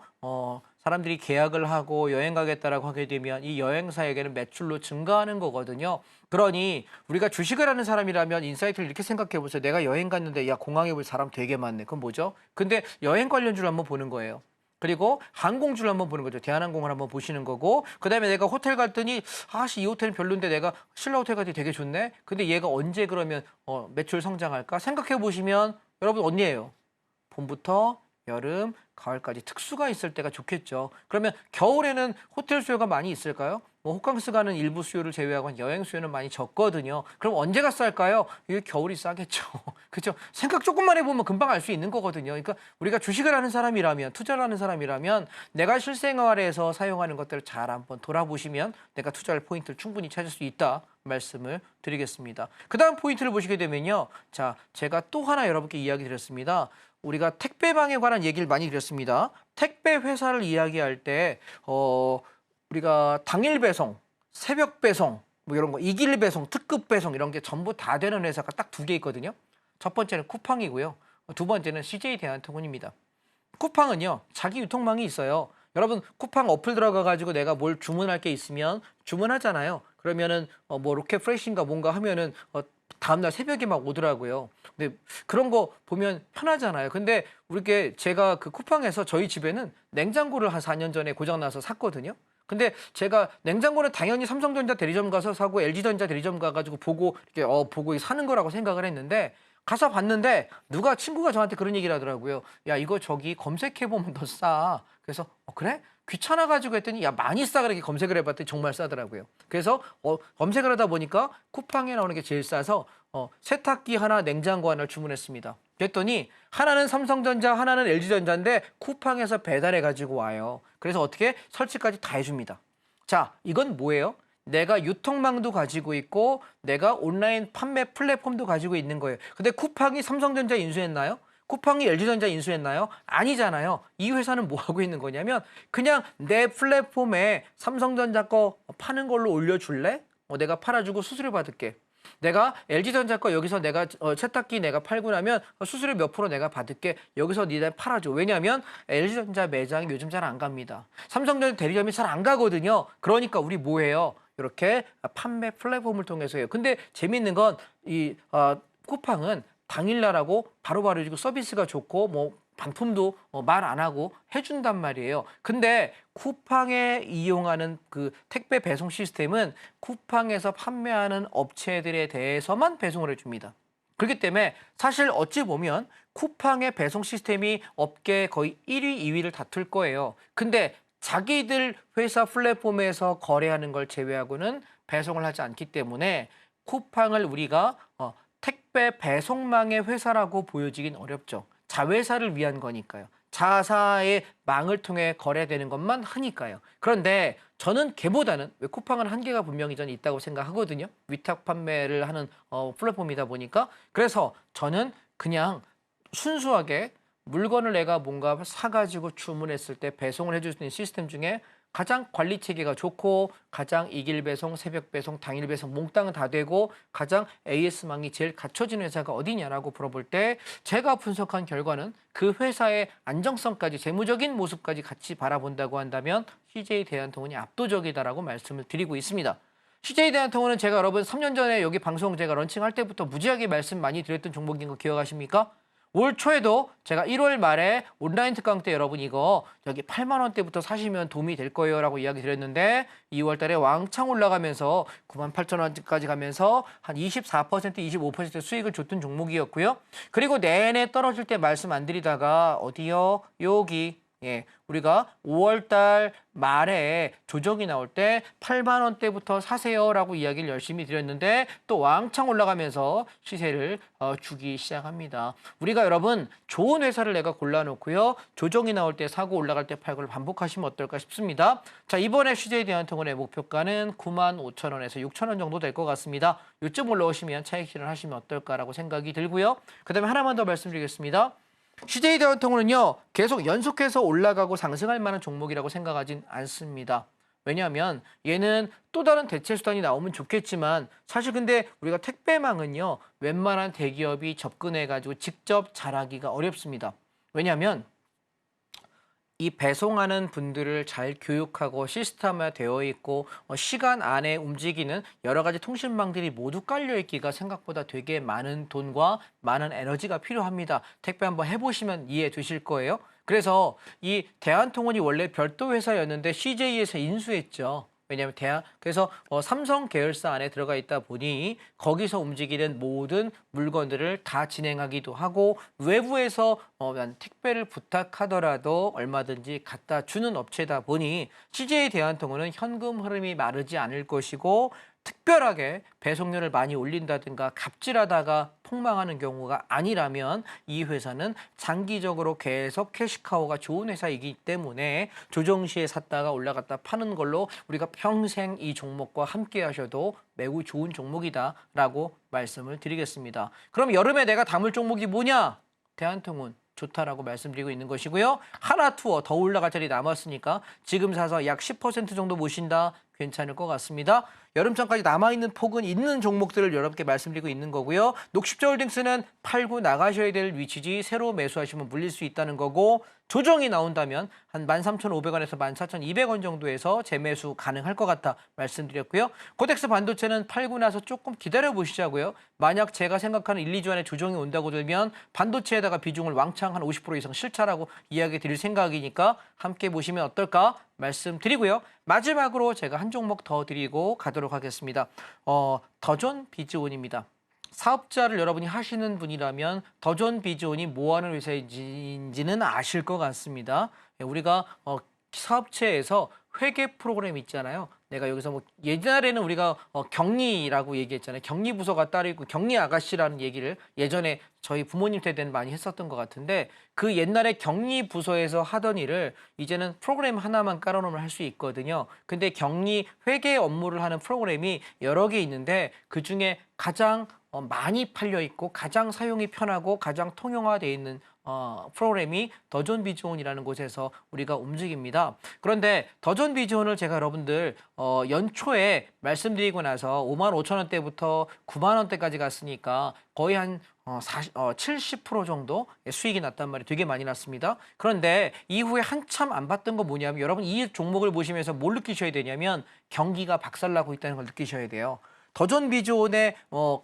사람들이 계약을 하고 여행 가겠다라고 하게 되면 이 여행사에게는 매출로 증가하는 거거든요. 그러니 우리가 주식을 하는 사람이라면 인사이트를 이렇게 생각해 보세요. 내가 여행 갔는데 야 공항에 볼 사람 되게 많네. 그건 뭐죠? 근데 여행 관련주를 한번 보는 거예요. 그리고 항공주를 한번 보는 거죠. 대한항공을 한번 보시는 거고 그다음에 내가 호텔 갔더니 아씨 이 호텔은 별론데 내가 신라 호텔 갔더니 되게 좋네. 근데 얘가 언제 그러면 매출 성장할까? 생각해 보시면 여러분 언니예요. 봄부터 여름, 가을까지 특수가 있을 때가 좋겠죠. 그러면 겨울에는 호텔 수요가 많이 있을까요? 뭐 호캉스 가는 일부 수요를 제외하고 여행 수요는 많이 적거든요. 그럼 언제가 쌀까요? 이게 겨울이 싸겠죠. 그렇죠? 생각 조금만 해보면 금방 알 수 있는 거거든요. 그러니까 우리가 주식을 하는 사람이라면, 투자를 하는 사람이라면 내가 실생활에서 사용하는 것들을 잘 한번 돌아보시면 내가 투자할 포인트를 충분히 찾을 수 있다 말씀을 드리겠습니다. 그 다음 포인트를 보시게 되면요. 자, 제가 또 하나 여러분께 이야기 드렸습니다. 우리가 택배방에 관한 얘기를 많이 드렸습니다. 택배 회사를 이야기할 때 우리가 당일 배송, 새벽 배송, 뭐 이런 거, 이길 배송, 특급 배송 이런 게 전부 다 되는 회사가 딱 2개 있거든요. 첫 번째는 쿠팡이고요. 두 번째는 CJ 대한통운입니다. 쿠팡은요, 자기 유통망이 있어요. 여러분 쿠팡 어플 들어가가지고 내가 뭘 주문할 게 있으면 주문하잖아요. 그러면은 뭐 로켓 프레시인가 뭔가 하면은 다음날 새벽에 막 오더라고요. 근데 그런 거 보면 편하잖아요. 근데 우리게 제가 그 쿠팡에서 저희 집에는 냉장고를 한 4년 전에 고장나서 샀거든요. 근데 제가 냉장고는 당연히 삼성전자 대리점 가서 사고 LG전자 대리점 가가지고 보고 이렇게 보고 사는 거라고 생각을 했는데 가서 봤는데 누가 친구가 저한테 그런 얘기를 하더라고요. 야 이거 저기 검색해보면 더 싸. 그래서 그래? 귀찮아가지고 했더니 야 많이 싸 그렇게 검색을 해봤더니 정말 싸더라고요. 그래서 검색을 하다 보니까 쿠팡에 나오는 게 제일 싸서 세탁기 하나 냉장고 하나를 주문했습니다. 그랬더니 하나는 삼성전자 하나는 LG전자인데 쿠팡에서 배달해가지고 와요. 그래서 어떻게 설치까지 다 해줍니다. 자 이건 뭐예요? 내가 유통망도 가지고 있고 내가 온라인 판매 플랫폼도 가지고 있는 거예요. 근데 쿠팡이 삼성전자 인수했나요? 쿠팡이 LG전자 인수했나요? 아니잖아요. 이 회사는 뭐 하고 있는 거냐면 그냥 내 플랫폼에 삼성전자 거 파는 걸로 올려줄래? 내가 팔아주고 수수료 받을게. 내가 LG전자 거 여기서 내가 세탁기 내가 팔고 나면 수수료 몇 프로 내가 받을게. 여기서 니네 팔아줘. 왜냐하면 LG전자 매장이 요즘 잘 안 갑니다. 삼성전자 대리점이 잘 안 가거든요. 그러니까 우리 뭐 해요? 이렇게 판매 플랫폼을 통해서 해요. 근데 재밌는 건 이 쿠팡은 당일날하고 바로바로 해주고 서비스가 좋고 뭐 반품도 말 안 하고 해준단 말이에요. 근데 쿠팡에 이용하는 그 택배 배송 시스템은 쿠팡에서 판매하는 업체들에 대해서만 배송을 해줍니다. 그렇기 때문에 사실 어찌 보면 쿠팡의 배송 시스템이 업계 거의 1위, 2위를 다툴 거예요. 근데 자기들 회사 플랫폼에서 거래하는 걸 제외하고는 배송을 하지 않기 때문에 쿠팡을 우리가 택배 배송망의 회사라고 보여지긴 어렵죠. 자회사를 위한 거니까요. 자사의 망을 통해 거래되는 것만 하니까요. 그런데 저는 걔보다는 왜 쿠팡은 한계가 분명히 전 있다고 생각하거든요. 위탁 판매를 하는 플랫폼이다 보니까. 그래서 저는 그냥 순수하게 물건을 내가 뭔가 사가지고 주문했을 때 배송을 해줄 수 있는 시스템 중에 가장 관리 체계가 좋고 가장 이길 배송, 새벽 배송, 당일 배송 몽땅 다 되고 가장 AS망이 제일 갖춰진 회사가 어디냐라고 물어볼 때 제가 분석한 결과는 그 회사의 안정성까지 재무적인 모습까지 같이 바라본다고 한다면 CJ 대한통운이 압도적이다라고 말씀을 드리고 있습니다. CJ 대한통운은 제가 여러분 3년 전에 여기 방송 제가 런칭할 때부터 무지하게 말씀 많이 드렸던 종목인 거 기억하십니까? 올 초에도 제가 1월 말에 온라인 특강 때 여러분 이거 여기 8만 원대부터 사시면 도움이 될 거예요 라고 이야기 드렸는데 2월 달에 왕창 올라가면서 9만 8천 원까지 가면서 한 24%, 25% 수익을 줬던 종목이었고요. 그리고 내내 떨어질 때 말씀 안 드리다가 어디요? 여기. 예, 우리가 5월 달 말에 조정이 나올 때 8만 원대부터 사세요라고 이야기를 열심히 드렸는데 또 왕창 올라가면서 시세를 주기 시작합니다. 우리가 여러분 좋은 회사를 내가 골라놓고요. 조정이 나올 때 사고 올라갈 때 팔고를 반복하시면 어떨까 싶습니다. 자, 이번에 CJ 대한통운의 목표가는 9만 5천 원에서 6천 원 정도 될 것 같습니다. 요쯤 올라오시면 차익 실현하시면 어떨까라고 생각이 들고요. 그다음에 하나만 더 말씀드리겠습니다. CJ 대한통운은요 계속 연속해서 올라가고 상승할 만한 종목이라고 생각하진 않습니다. 왜냐하면 얘는 또 다른 대체 수단이 나오면 좋겠지만 사실 근데 우리가 택배망은요 웬만한 대기업이 접근해가지고 직접 잘하기가 어렵습니다. 왜냐하면 이 배송하는 분들을 잘 교육하고 시스템화 되어 있고 시간 안에 움직이는 여러 가지 통신망들이 모두 깔려 있기가 생각보다 되게 많은 돈과 많은 에너지가 필요합니다. 택배 한번 해보시면 이해 되실 거예요. 그래서 이 대한통운이 원래 별도 회사였는데 CJ에서 인수했죠. 왜냐하면 그래서 삼성 계열사 안에 들어가 있다 보니 거기서 움직이는 모든 물건들을 다 진행하기도 하고 외부에서 택배를 부탁하더라도 얼마든지 갖다 주는 업체다 보니 CJ 대한통운은 현금 흐름이 마르지 않을 것이고 특별하게 배송료를 많이 올린다든가 갑질하다가 폭망하는 경우가 아니라면 이 회사는 장기적으로 계속 캐시카우가 좋은 회사이기 때문에 조정 시에 샀다가 올라갔다 파는 걸로 우리가 평생 이 종목과 함께 하셔도 매우 좋은 종목이다라고 말씀을 드리겠습니다. 그럼 여름에 내가 담을 종목이 뭐냐? 대한통운. 좋다라고 말씀드리고 있는 것이고요. 하나투어 더 올라갈 자리 남았으니까 지금 사서 약 10% 정도 모신다. 괜찮을 것 같습니다. 여름장까지 남아있는 폭은 있는 종목들을 여러분께 말씀드리고 있는 거고요. 녹십자홀딩스는 팔고 나가셔야 될 위치지 새로 매수하시면 물릴 수 있다는 거고 조정이 나온다면 한 13,500원에서 14,200원 정도에서 재매수 가능할 것 같다 말씀드렸고요. 코덱스 반도체는 팔고 나서 조금 기다려보시자고요. 만약 제가 생각하는 1, 2주 안에 조정이 온다고 들면 반도체에다가 비중을 왕창 한 50% 이상 실차라고 이야기 드릴 생각이니까 함께 보시면 어떨까 말씀드리고요. 마지막으로 제가 한 종목 더 드리고 가도록 하겠습니다. 더존 비즈온입니다. 사업자를 여러분이 하시는 분이라면 더존 비즈온이 뭐하는 회사인지는 아실 것 같습니다. 우리가 사업체에서 회계 프로그램 있잖아요. 내가 여기서 뭐 옛날에는 우리가 경리라고 얘기했잖아요. 경리 부서가 따로 있고 경리 아가씨라는 얘기를 예전에 저희 부모님 세대는 많이 했었던 것 같은데 그 옛날에 경리 부서에서 하던 일을 이제는 프로그램 하나만 깔아놓으면 할 수 있거든요. 근데 경리 회계 업무를 하는 프로그램이 여러 개 있는데 그중에 가장 많이 팔려 있고 가장 사용이 편하고 가장 통용화되어 있는 프로그램이 더존 비즈온이라는 곳에서 우리가 움직입니다. 그런데 더존 비즈온을 제가 여러분들 연초에 말씀드리고 나서 55,000원대부터 90,000원대까지 갔으니까 거의 한 70% 정도 수익이 났단 말이에요. 되게 많이 났습니다. 그런데 이후에 한참 안 봤던 거 뭐냐면 여러분 이 종목을 보시면서 뭘 느끼셔야 되냐면 경기가 박살나고 있다는 걸 느끼셔야 돼요. 더존 비즈온의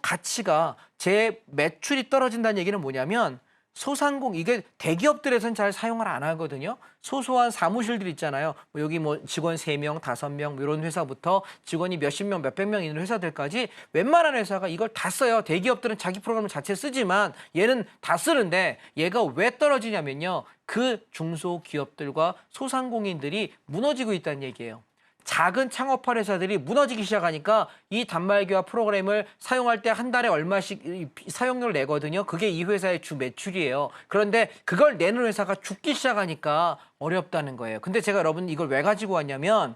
가치가 제 매출이 떨어진다는 얘기는 뭐냐면 소상공 이게 대기업들에서는 잘 사용을 안 하거든요. 소소한 사무실들 있잖아요. 여기 뭐 직원 3명, 5명 이런 회사부터 직원이 몇십 명, 몇백 명 있는 회사들까지 웬만한 회사가 이걸 다 써요. 대기업들은 자기 프로그램을 자체 쓰지만 얘는 다 쓰는데 얘가 왜 떨어지냐면요. 그 중소기업들과 소상공인들이 무너지고 있다는 얘기예요. 작은 창업할 회사들이 무너지기 시작하니까 이 단말기와 프로그램을 사용할 때 한 달에 얼마씩 사용료를 내거든요. 그게 이 회사의 주 매출이에요. 그런데 그걸 내는 회사가 죽기 시작하니까 어렵다는 거예요. 근데 제가 여러분 이걸 왜 가지고 왔냐면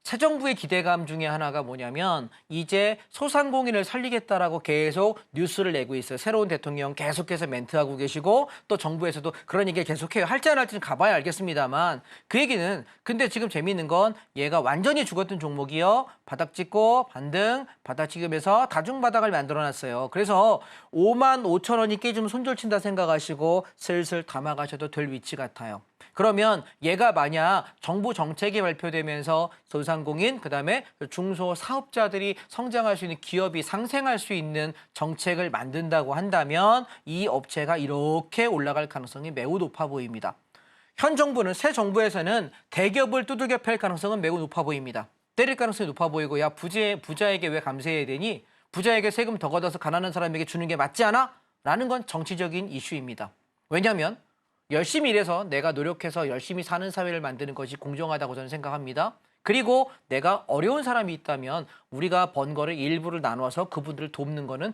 새 정부의 기대감 중에 하나가 뭐냐면 이제 소상공인을 살리겠다라고 계속 뉴스를 내고 있어요. 새로운 대통령 계속해서 멘트하고 계시고 또 정부에서도 그런 얘기를 계속해요. 할지 안 할지는 가봐야 알겠습니다만 그 얘기는 근데 지금 재미있는 건 얘가 완전히 죽었던 종목이요. 바닥 찍고 반등 바닥 찍으면서 다중바닥을 만들어놨어요. 그래서 55,000원이 깨지면 손절친다 생각하시고 슬슬 담아가셔도 될 위치 같아요. 그러면 얘가 만약 정부 정책이 발표되면서 소상공인 그다음에 중소사업자들이 성장할 수 있는 기업이 상생할 수 있는 정책을 만든다고 한다면 이 업체가 이렇게 올라갈 가능성이 매우 높아 보입니다. 현 정부는 새 정부에서는 대기업을 두들겨 팰 가능성은 매우 높아 보입니다. 때릴 가능성이 높아 보이고 야 부자에게 왜 감세해야 되니? 부자에게 세금 더 걷어서 가난한 사람에게 주는 게 맞지 않아? 라는 건 정치적인 이슈입니다. 왜냐하면 열심히 일해서 내가 노력해서 열심히 사는 사회를 만드는 것이 공정하다고 저는 생각합니다. 그리고 내가 어려운 사람이 있다면 우리가 번 거를 일부를 나눠서 그분들을 돕는 거는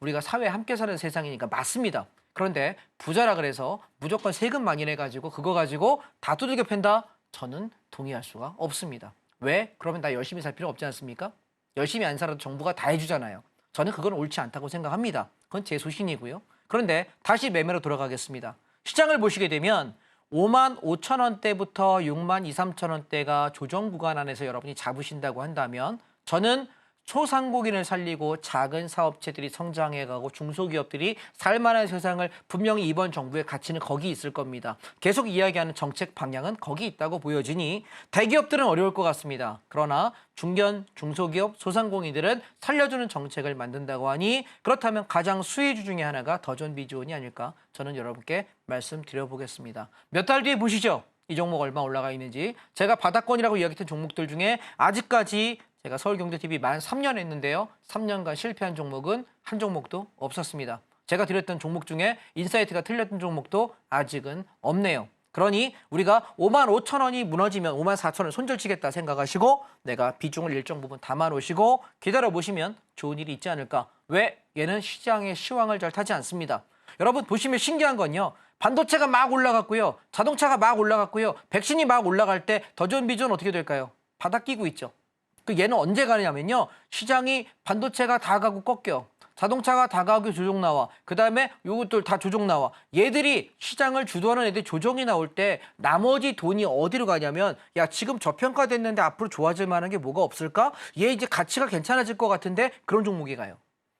우리가 사회에 함께 사는 세상이니까 맞습니다. 그런데 부자라 그래서 무조건 세금 많이 내가지고 그거 가지고 다 두들겨 팬다? 저는 동의할 수가 없습니다. 왜? 그러면 나 열심히 살 필요 없지 않습니까? 열심히 안 살아도 정부가 다 해주잖아요. 저는 그건 옳지 않다고 생각합니다. 그건 제 소신이고요. 그런데 다시 매매로 돌아가겠습니다. 시장을 보시게 되면 55,000원대부터 62,000-63,000원대가 조정 구간 안에서 여러분이 잡으신다고 한다면 저는 소상공인을 살리고 작은 사업체들이 성장해가고 중소기업들이 살만한 세상을 분명히 이번 정부의 가치는 거기 있을 겁니다. 계속 이야기하는 정책 방향은 거기 있다고 보여지니 대기업들은 어려울 것 같습니다. 그러나 중견, 중소기업, 소상공인들은 살려주는 정책을 만든다고 하니 그렇다면 가장 수혜주 중에 하나가 더존 비즈온이 아닐까 저는 여러분께 말씀드려보겠습니다. 몇 달 뒤에 보시죠. 이 종목 얼마 올라가 있는지. 제가 바닥권이라고 이야기했던 종목들 중에 아직까지 제가 서울경제TV 만 3년 했는데요. 3년간 실패한 종목은 한 종목도 없었습니다. 제가 드렸던 종목 중에 인사이트가 틀렸던 종목도 아직은 없네요. 그러니 우리가 55,000원이 무너지면 54,000원 손절치겠다 생각하시고 내가 비중을 일정 부분 담아놓으시고 기다려보시면 좋은 일이 있지 않을까. 왜? 얘는 시장의 시황을 잘 타지 않습니다. 여러분 보시면 신기한 건요. 반도체가 막 올라갔고요. 자동차가 막 올라갔고요. 백신이 막 올라갈 때 더존 비즈온 어떻게 될까요? 바닥 끼고 있죠. 그 얘는 언제 가느냐면요. 시장이 반도체가 다 가고 꺾여. 자동차가 다가오게 조정 나와. 그다음에 요것들 다 조정 나와. 얘들이 시장을 주도하는 애들 조정이 나올 때 나머지 돈이 어디로 가냐면 야 지금 저평가됐는데 앞으로 좋아질 만한 게 뭐가 없을까? 얘 이제 가치가 괜찮아질 것 같은데 그런 종목이 가요.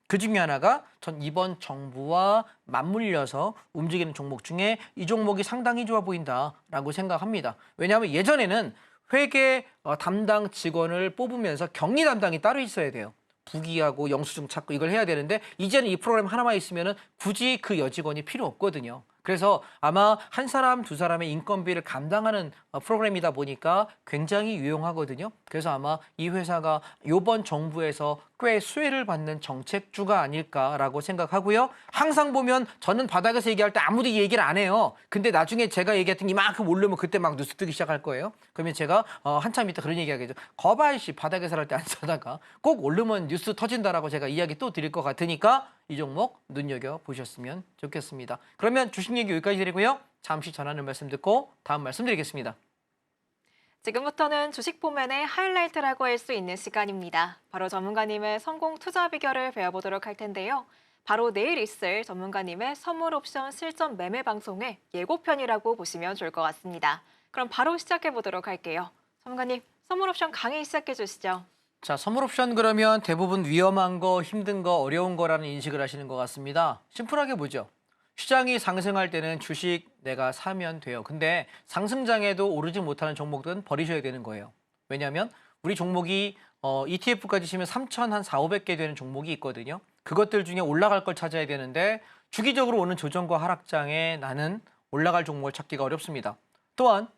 그 중에 하나가 전 이번 정부와 맞물려서 움직이는 종목 중에 이 종목이 상당히 좋아 보인다라고 생각합니다. 왜냐하면 예전에는 회계 담당 직원을 뽑으면서 격리 담당이 따로 있어야 돼요. 부기하고 영수증 찾고 이걸 해야 되는데 이제는 이 프로그램 하나만 있으면 굳이 그 여직원이 필요 없거든요. 그래서 아마 한 사람, 두 사람의 인건비를 감당하는 프로그램이다 보니까 굉장히 유용하거든요. 그래서 아마 이 회사가 이번 정부에서 꽤 수혜를 받는 정책주가 아닐까라고 생각하고요. 항상 보면 저는 바닥에서 얘기할 때 아무도 얘기를 안 해요. 근데 나중에 제가 얘기했던 이만큼 오르면 그때 막 뉴스 뜨기 시작할 거예요. 그러면 제가 한참 이따 그런 얘기 하겠죠. 거발 씨 바닥에서 할 때 안 사다가 꼭 오르면 뉴스 터진다라고 제가 이야기 또 드릴 것 같으니까 이 종목 눈여겨보셨으면 좋겠습니다. 그러면 주식 얘기 여기까지 드리고요. 잠시 전하는 말씀 듣고 다음 말씀 드리겠습니다. 지금부터는 주식 포맨의 하이라이트라고 할 수 있는 시간입니다. 바로 전문가님의 성공 투자 비결을 배워보도록 할 텐데요. 바로 내일 있을 전문가님의 선물 옵션 실전 매매 방송의 예고편이라고 보시면 좋을 것 같습니다. 그럼 바로 시작해 보도록 할게요. 전문가님, 선물 옵션 강의 시작해 주시죠. 자, 선물 옵션 그러면 대부분 위험한 거, 힘든 거, 어려운 거라는 인식을 하시는 것 같습니다. 심플하게 보죠. 시장이 상승할 때는 주식 내가 사면 돼요. 근데 상승장에도 오르지 못하는 종목들은 버리셔야 되는 거예요. 왜냐하면 우리 종목이 ETF까지 치면 3,400개 되는 종목이 있거든요. 그것들 중에 올라갈 걸 찾아야 되는데 주기적으로 오는 조정과 하락장에 나는 올라갈 종목을 찾기가 어렵습니다. 또한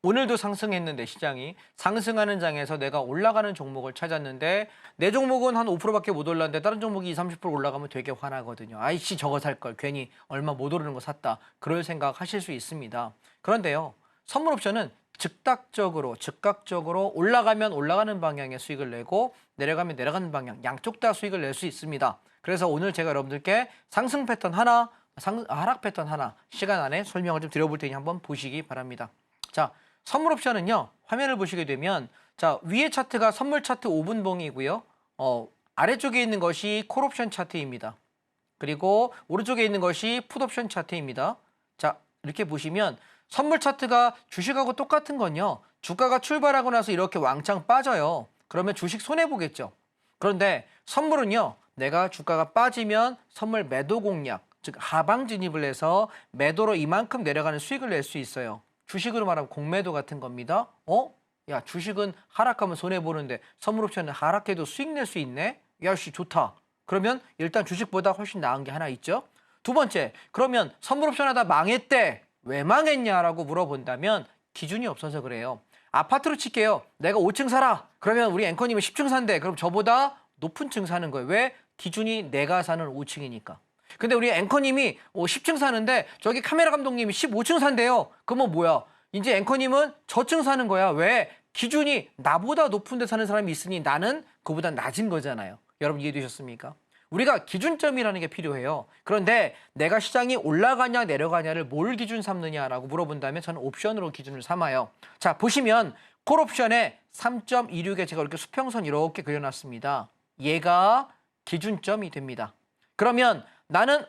오늘도 상승했는데 시장이 상승하는 장에서 내가 올라가는 종목을 찾았는데 내 종목은 한 5%밖에 못 올랐는데 다른 종목이 20, 30% 올라가면 되게 화나거든요. 아이씨 저거 살 걸 괜히 얼마 못 오르는 거 샀다. 그럴 생각 하실 수 있습니다. 그런데요. 선물 옵션은 즉각적으로 올라가면 올라가는 방향의 수익을 내고 내려가면 내려가는 방향 양쪽 다 수익을 낼 수 있습니다. 그래서 오늘 제가 여러분들께 상승 패턴 하나, 하락 패턴 하나 시간 안에 설명을 좀 드려볼 테니 한번 보시기 바랍니다. 자, 선물 옵션은요. 화면을 보시게 되면 자 위에 차트가 선물 차트 5분봉이고요. 아래쪽에 있는 것이 콜 옵션 차트입니다. 그리고 오른쪽에 있는 것이 풋 옵션 차트입니다. 자 이렇게 보시면 선물 차트가 주식하고 똑같은 건요. 주가가 출발하고 나서 이렇게 왕창 빠져요. 그러면 주식 손해보겠죠. 그런데 선물은요. 내가 주가가 빠지면 선물 매도 공략, 즉 하방 진입을 해서 매도로 이만큼 내려가는 수익을 낼 수 있어요. 주식으로 말하면 공매도 같은 겁니다. 야 주식은 하락하면 손해보는데 선물 옵션은 하락해도 수익 낼 수 있네? 야씨 좋다. 그러면 일단 주식보다 훨씬 나은 게 하나 있죠. 두 번째, 그러면 선물 옵션 하다 망했대. 왜 망했냐라고 물어본다면 기준이 없어서 그래요. 아파트로 칠게요. 내가 5층 살아. 그러면 우리 앵커님은 10층 산대. 그럼 저보다 높은 층 사는 거예요. 왜? 기준이 내가 사는 5층이니까. 근데 우리 앵커님이 10층 사는데 저기 카메라 감독님이 15층 산대요. 그러면 뭐야? 이제 앵커님은 저층 사는 거야. 왜? 기준이 나보다 높은 데 사는 사람이 있으니 나는 그보다 낮은 거잖아요. 여러분 이해되셨습니까? 우리가 기준점이라는 게 필요해요. 그런데 내가 시장이 올라가냐 내려가냐를 뭘 기준 삼느냐라고 물어본다면 저는 옵션으로 기준을 삼아요. 자 보시면 콜 옵션에 3.26에 제가 이렇게 수평선 이렇게 그려놨습니다. 얘가 기준점이 됩니다. 그러면 나는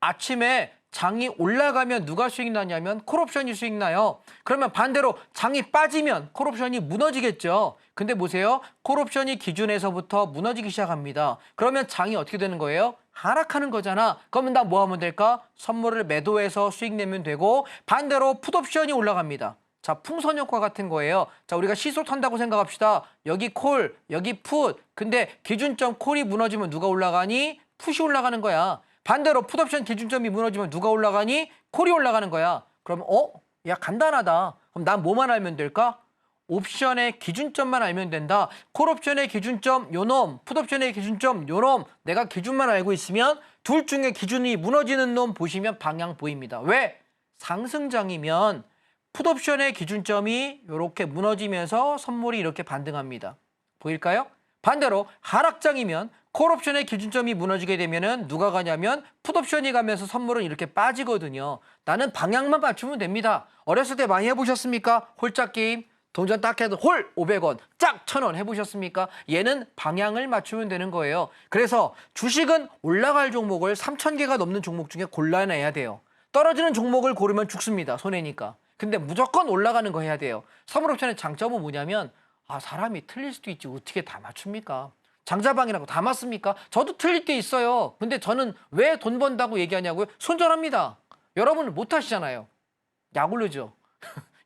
아침에 장이 올라가면 누가 수익 나냐면 콜옵션이 수익 나요. 그러면 반대로 장이 빠지면 콜옵션이 무너지겠죠. 근데 보세요. 콜옵션이 기준에서부터 무너지기 시작합니다. 그러면 장이 어떻게 되는 거예요? 하락하는 거잖아. 그러면 나 뭐 하면 될까? 선물을 매도해서 수익 내면 되고 반대로 풋옵션이 올라갑니다. 자, 풍선 효과 같은 거예요. 자, 우리가 시소 탄다고 생각합시다. 여기 콜, 여기 풋. 근데 기준점 콜이 무너지면 누가 올라가니? 풋이 올라가는 거야. 반대로 풋옵션 기준점이 무너지면 누가 올라가니? 콜이 올라가는 거야. 그러면 야 간단하다. 그럼 난 뭐만 알면 될까? 옵션의 기준점만 알면 된다. 콜옵션의 기준점 요놈, 풋옵션의 기준점 요놈. 내가 기준만 알고 있으면 둘 중에 기준이 무너지는 놈 보시면 방향 보입니다. 왜? 상승장이면 풋옵션의 기준점이 이렇게 무너지면서 선물이 이렇게 반등합니다. 보일까요? 반대로 하락장이면 콜옵션의 기준점이 무너지게 되면은 누가 가냐면 풋옵션이 가면서 선물은 이렇게 빠지거든요. 나는 방향만 맞추면 됩니다. 어렸을 때 많이 해보셨습니까? 홀짝 게임. 동전 딱 해도 홀 500원, 짝 1,000원 해보셨습니까? 얘는 방향을 맞추면 되는 거예요. 그래서 주식은 올라갈 종목을 3,000개가 넘는 종목 중에 골라내야 돼요. 떨어지는 종목을 고르면 죽습니다. 손해니까. 근데 무조건 올라가는 거 해야 돼요. 선물옵션의 장점은 뭐냐면 사람이 틀릴 수도 있지 어떻게 다 맞춥니까? 장자방이라고 다 맞습니까? 저도 틀릴 게 있어요. 근데 저는 왜 돈 번다고 얘기하냐고요? 손절합니다. 여러분은 못 하시잖아요. 약올르죠.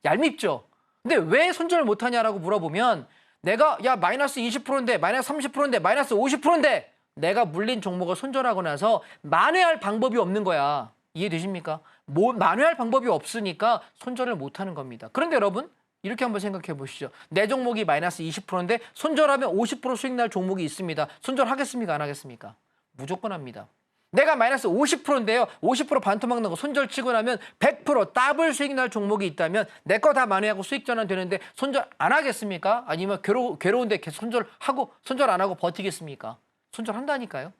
얄밉죠. 근데 왜 손절을 못 하냐라고 물어보면 내가 마이너스 20%인데 마이너스 30%인데 마이너스 50%인데 내가 물린 종목을 손절하고 나서 만회할 방법이 없는 거야. 이해되십니까? 만회할 방법이 없으니까 손절을 못 하는 겁니다. 그런데 여러분 이렇게 한번 생각해 보시죠. 내 종목이 마이너스 20%인데 손절하면 50% 수익 날 종목이 있습니다. 손절하겠습니까? 안 하겠습니까? 무조건 합니다. 내가 마이너스 50%인데요. 50% 반토막 나고 손절 치고 나면 100% 더블 수익 날 종목이 있다면 내 거 다 만회하고 수익 전환 되는데 손절 안 하겠습니까? 아니면 괴로운데 계속 손절하고 손절 안 하고 버티겠습니까? 손절한다니까요.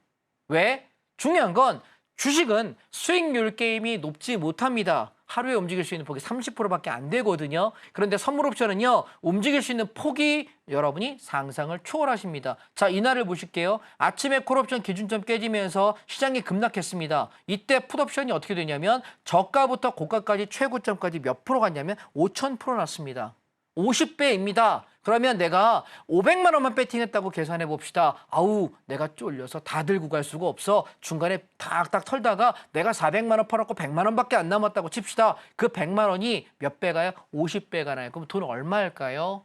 왜? 중요한 건 주식은 수익률 게임이 높지 못합니다. 하루에 움직일 수 있는 폭이 30%밖에 안 되거든요. 그런데 선물옵션은요. 움직일 수 있는 폭이 여러분이 상상을 초월하십니다. 자, 이날을 보실게요. 아침에 콜옵션 기준점 깨지면서 시장이 급락했습니다. 이때 풋옵션이 어떻게 되냐면 저가부터 고가까지 최고점까지 몇 프로 갔냐면 5,000% 났습니다. 50배입니다. 그러면 내가 500만 원만 배팅했다고 계산해 봅시다. 아우, 내가 쫄려서 다 들고 갈 수가 없어. 중간에 탁탁 털다가 내가 400만 원 팔았고 100만 원밖에 안 남았다고 칩시다. 그 100만 원이 몇 배가요? 50배가 나요. 그럼 돈 얼마일까요?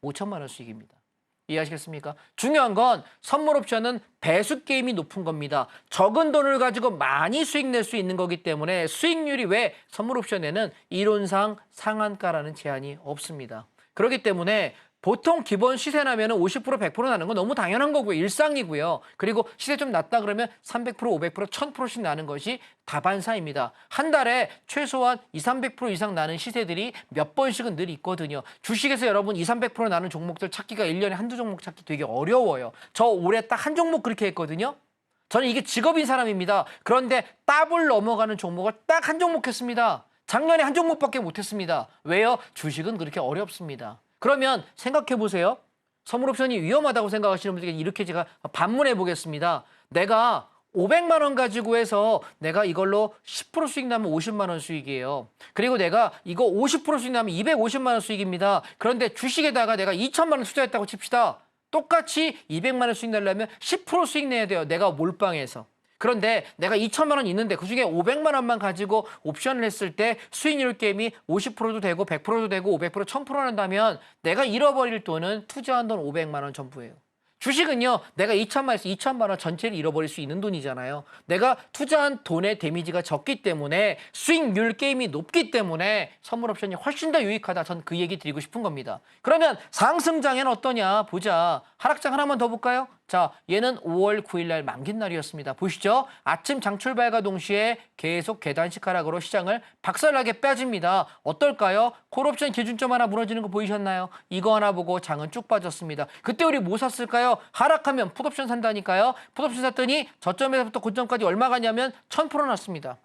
5천만 원 수익입니다. 이해하시겠습니까? 중요한 건 선물 옵션은 배수 게임이 높은 겁니다. 적은 돈을 가지고 많이 수익 낼 수 있는 거기 때문에 수익률이 왜 선물 옵션에는 이론상 상한가라는 제한이 없습니다. 그렇기 때문에 보통 기본 시세 나면 50% 100% 나는 건 너무 당연한 거고요. 일상이고요. 그리고 시세 좀 낮다 그러면 300% 500% 1000%씩 나는 것이 다반사입니다. 한 달에 최소한 200~300% 이상 나는 시세들이 몇 번씩은 늘 있거든요. 주식에서 여러분 200~300% 나는 종목들 찾기가 1년에 한두 종목 찾기 되게 어려워요. 저 올해 딱 한 종목 그렇게 했거든요. 저는 이게 직업인 사람입니다. 그런데 더블 넘어가는 종목을 딱 한 종목 했습니다. 작년에 한 종목밖에 못했습니다. 왜요? 주식은 그렇게 어렵습니다. 그러면 생각해 보세요. 선물옵션이 위험하다고 생각하시는 분들에게 이렇게 제가 반문해 보겠습니다. 내가 500만 원 가지고 해서 내가 이걸로 10% 수익 나면 50만 원 수익이에요. 그리고 내가 이거 50% 수익 나면 250만 원 수익입니다. 그런데 주식에다가 내가 2천만 원 투자했다고 칩시다. 똑같이 200만 원 수익 내려면 10% 수익 내야 돼요. 내가 몰빵해서. 그런데 내가 2천만 원 있는데 그중에 500만 원만 가지고 옵션을 했을 때 수익률 게임이 50%도 되고 100%도 되고 500% 1000% 한다면 내가 잃어버릴 돈은 투자한 돈 500만 원 전부예요. 주식은요. 내가 2천만 원 전체를 잃어버릴 수 있는 돈이잖아요. 내가 투자한 돈의 데미지가 적기 때문에 수익률 게임이 높기 때문에 선물 옵션이 훨씬 더 유익하다. 전 그 얘기 드리고 싶은 겁니다. 그러면 상승장에는 어떠냐 보자. 하락장 하나만 더 볼까요? 자, 얘는 5월 9일 날 만긴 날이었습니다. 보시죠. 아침 장출발과 동시에 계속 계단식 하락으로 시장을 박살나게 빼집니다. 어떨까요? 콜옵션 기준점 하나 무너지는 거 보이셨나요? 이거 하나 보고 장은 쭉 빠졌습니다. 그때 우리 뭐 샀을까요? 하락하면 풋옵션 산다니까요. 풋옵션 샀더니 저점에서부터 고점까지 얼마 가냐면 1000% 났습니다.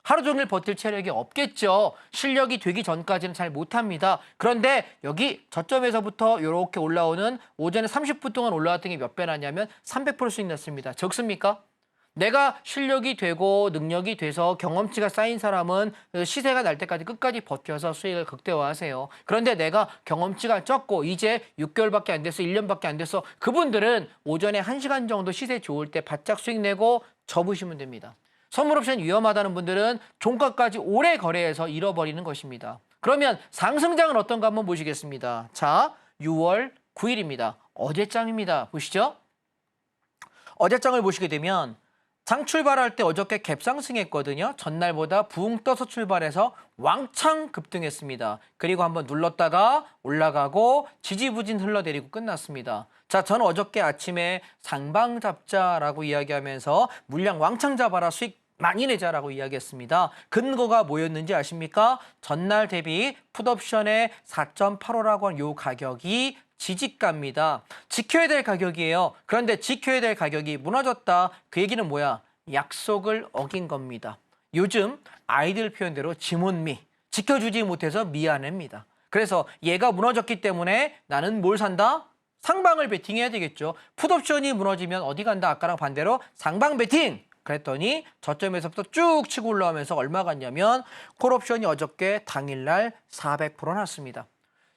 하루 종일 버틸 체력이 없겠죠. 실력이 되기 전까지는 잘 못합니다. 그런데 여기 저점에서부터 이렇게 올라오는 오전에 30분 동안 올라왔던 게 몇 배 나냐면 300% 수익 났습니다. 적습니까? 내가 실력이 되고 능력이 돼서 경험치가 쌓인 사람은 시세가 날 때까지 끝까지 버텨서 수익을 극대화하세요. 그런데 내가 경험치가 적고 이제 6개월밖에 안 돼서 1년밖에 안 돼서 그분들은 오전에 1시간 정도 시세 좋을 때 바짝 수익 내고 접으시면 됩니다. 선물옵션 위험하다는 분들은 종가까지 오래 거래해서 잃어버리는 것입니다. 그러면 상승장은 어떤가 한번 보시겠습니다. 자, 6월 9일입니다. 어제장입니다. 보시죠. 어제장을 보시게 되면 장 출발할 때 어저께 갭상승했거든요. 전날보다 붕 떠서 출발해서 왕창 급등했습니다. 그리고 한번 눌렀다가 올라가고 지지부진 흘러내리고 끝났습니다. 자, 저는 어저께 아침에 상방 잡자라고 이야기하면서 물량 왕창 잡아라 수익 많이 내자라고 이야기했습니다. 근거가 뭐였는지 아십니까? 전날 대비 풋옵션의 4.85라고 한 요 가격이 지지가입니다. 지켜야 될 가격이에요. 그런데 지켜야 될 가격이 무너졌다. 그 얘기는 뭐야? 약속을 어긴 겁니다. 요즘 아이들 표현대로 지몬미, 지켜주지 못해서 미안합니다. 그래서 얘가 무너졌기 때문에 나는 뭘 산다? 상방을 베팅해야 되겠죠. 풋옵션이 무너지면 어디 간다? 아까랑 반대로 상방 베팅! 그랬더니 저점에서부터 쭉 치고 올라오면서 얼마 갔냐면 콜옵션이 어저께 당일날 400% 났습니다.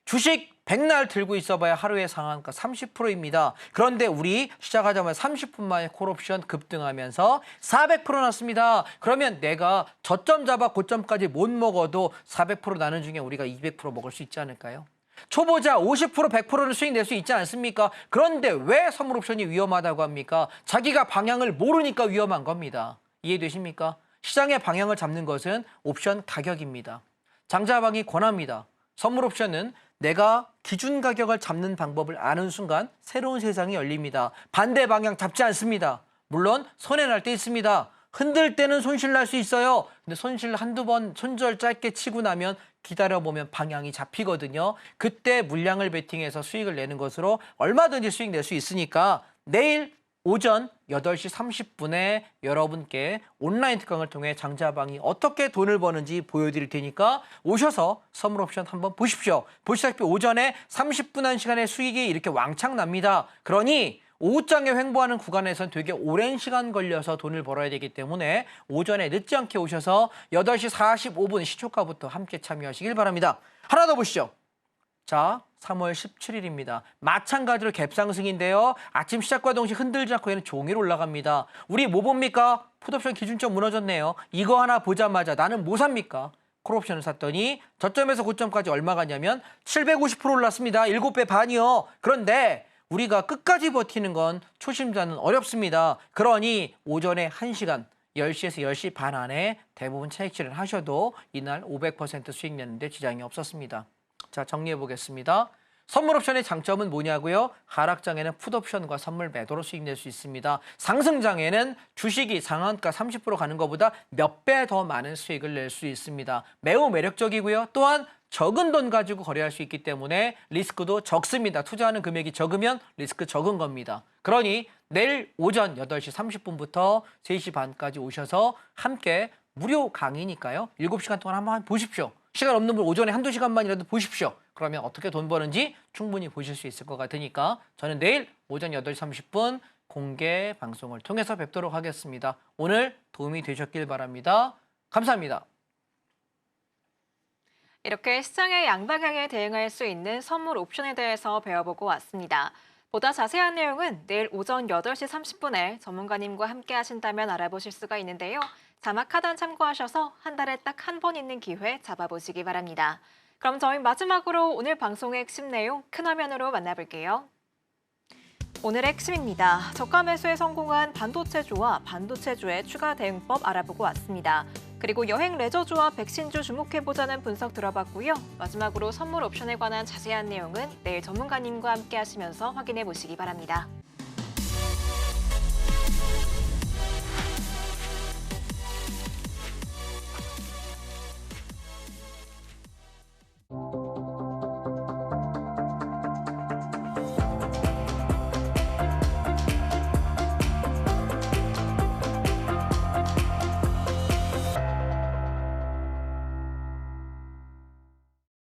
주식 100날 들고 있어봐야 하루의 상한가 30%입니다. 그런데 우리 시작하자마자 30분 만에 콜옵션 급등하면서 400% 났습니다. 그러면 내가 저점 잡아 고점까지 못 먹어도 400% 나는 중에 우리가 200% 먹을 수 있지 않을까요? 초보자 50% 100%는 수익 낼 수 있지 않습니까? 그런데 왜 선물옵션이 위험하다고 합니까? 자기가 방향을 모르니까 위험한 겁니다. 이해되십니까? 시장의 방향을 잡는 것은 옵션 가격입니다. 장자방이 권합니다. 선물옵션은 내가 기준 가격을 잡는 방법을 아는 순간 새로운 세상이 열립니다. 반대 방향 잡지 않습니다. 물론 손해날 때 있습니다. 흔들 때는 손실 날 수 있어요. 근데 손실 한두 번 손절 짧게 치고 나면 기다려보면 방향이 잡히거든요. 그때 물량을 베팅해서 수익을 내는 것으로 얼마든지 수익 낼 수 있으니까 내일 오전 8시 30분에 여러분께 온라인 특강을 통해 장자방이 어떻게 돈을 버는지 보여드릴 테니까 오셔서 선물옵션 한번 보십시오. 보시다시피 오전에 30분 한 시간의 수익이 이렇게 왕창 납니다. 그러니 오후장에 횡보하는 구간에서는 되게 오랜 시간 걸려서 돈을 벌어야 되기 때문에 오전에 늦지 않게 오셔서 8시 45분 시초가부터 함께 참여하시길 바랍니다. 하나 더 보시죠. 자, 3월 17일입니다. 마찬가지로 갭상승인데요. 아침 시작과 동시에 흔들지 않고 얘는 종일 올라갑니다. 우리 뭐 봅니까? 풋옵션 기준점 무너졌네요. 이거 하나 보자마자 나는 뭐 삽니까? 콜옵션을 샀더니 저점에서 고점까지 얼마 갔냐면 750% 올랐습니다. 7배 반이요. 그런데 우리가 끝까지 버티는 건 초심자는 어렵습니다. 그러니 오전에 1시간 10시에서 10시 반 안에 대부분 차익 실현하셔도 이날 500% 수익 내는데 지장이 없었습니다. 자, 정리해 보겠습니다. 선물옵션의 장점은 뭐냐고요? 하락장에는 풋옵션과 선물 매도로 수익 낼 수 있습니다. 상승장에는 주식이 상한가 30% 가는 것보다 몇 배 더 많은 수익을 낼 수 있습니다. 매우 매력적이고요. 또한 적은 돈 가지고 거래할 수 있기 때문에 리스크도 적습니다. 투자하는 금액이 적으면 리스크 적은 겁니다. 그러니 내일 오전 8시 30분부터 3시 반까지 오셔서 함께 무료 강의니까요. 7시간 동안 한번 보십시오. 시간 없는 분 오전에 한두 시간만이라도 보십시오. 그러면 어떻게 돈 버는지 충분히 보실 수 있을 것 같으니까 저는 내일 오전 8시 30분 공개 방송을 통해서 뵙도록 하겠습니다. 오늘 도움이 되셨길 바랍니다. 감사합니다. 이렇게 시장의 양방향에 대응할 수 있는 선물 옵션에 대해서 배워보고 왔습니다. 보다 자세한 내용은 내일 오전 8시 30분에 전문가님과 함께 하신다면 알아보실 수가 있는데요. 자막 하단 참고하셔서 한 달에 딱 한 번 있는 기회 잡아보시기 바랍니다. 그럼 저희 마지막으로 오늘 방송의 핵심 내용 큰 화면으로 만나볼게요. 오늘의 핵심입니다. 저가 매수에 성공한 반도체주와 반도체주의 추가 대응법 알아보고 왔습니다. 그리고 여행 레저주와 백신주 주목해보자는 분석 들어봤고요. 마지막으로 선물 옵션에 관한 자세한 내용은 내일 전문가님과 함께 하시면서 확인해 보시기 바랍니다.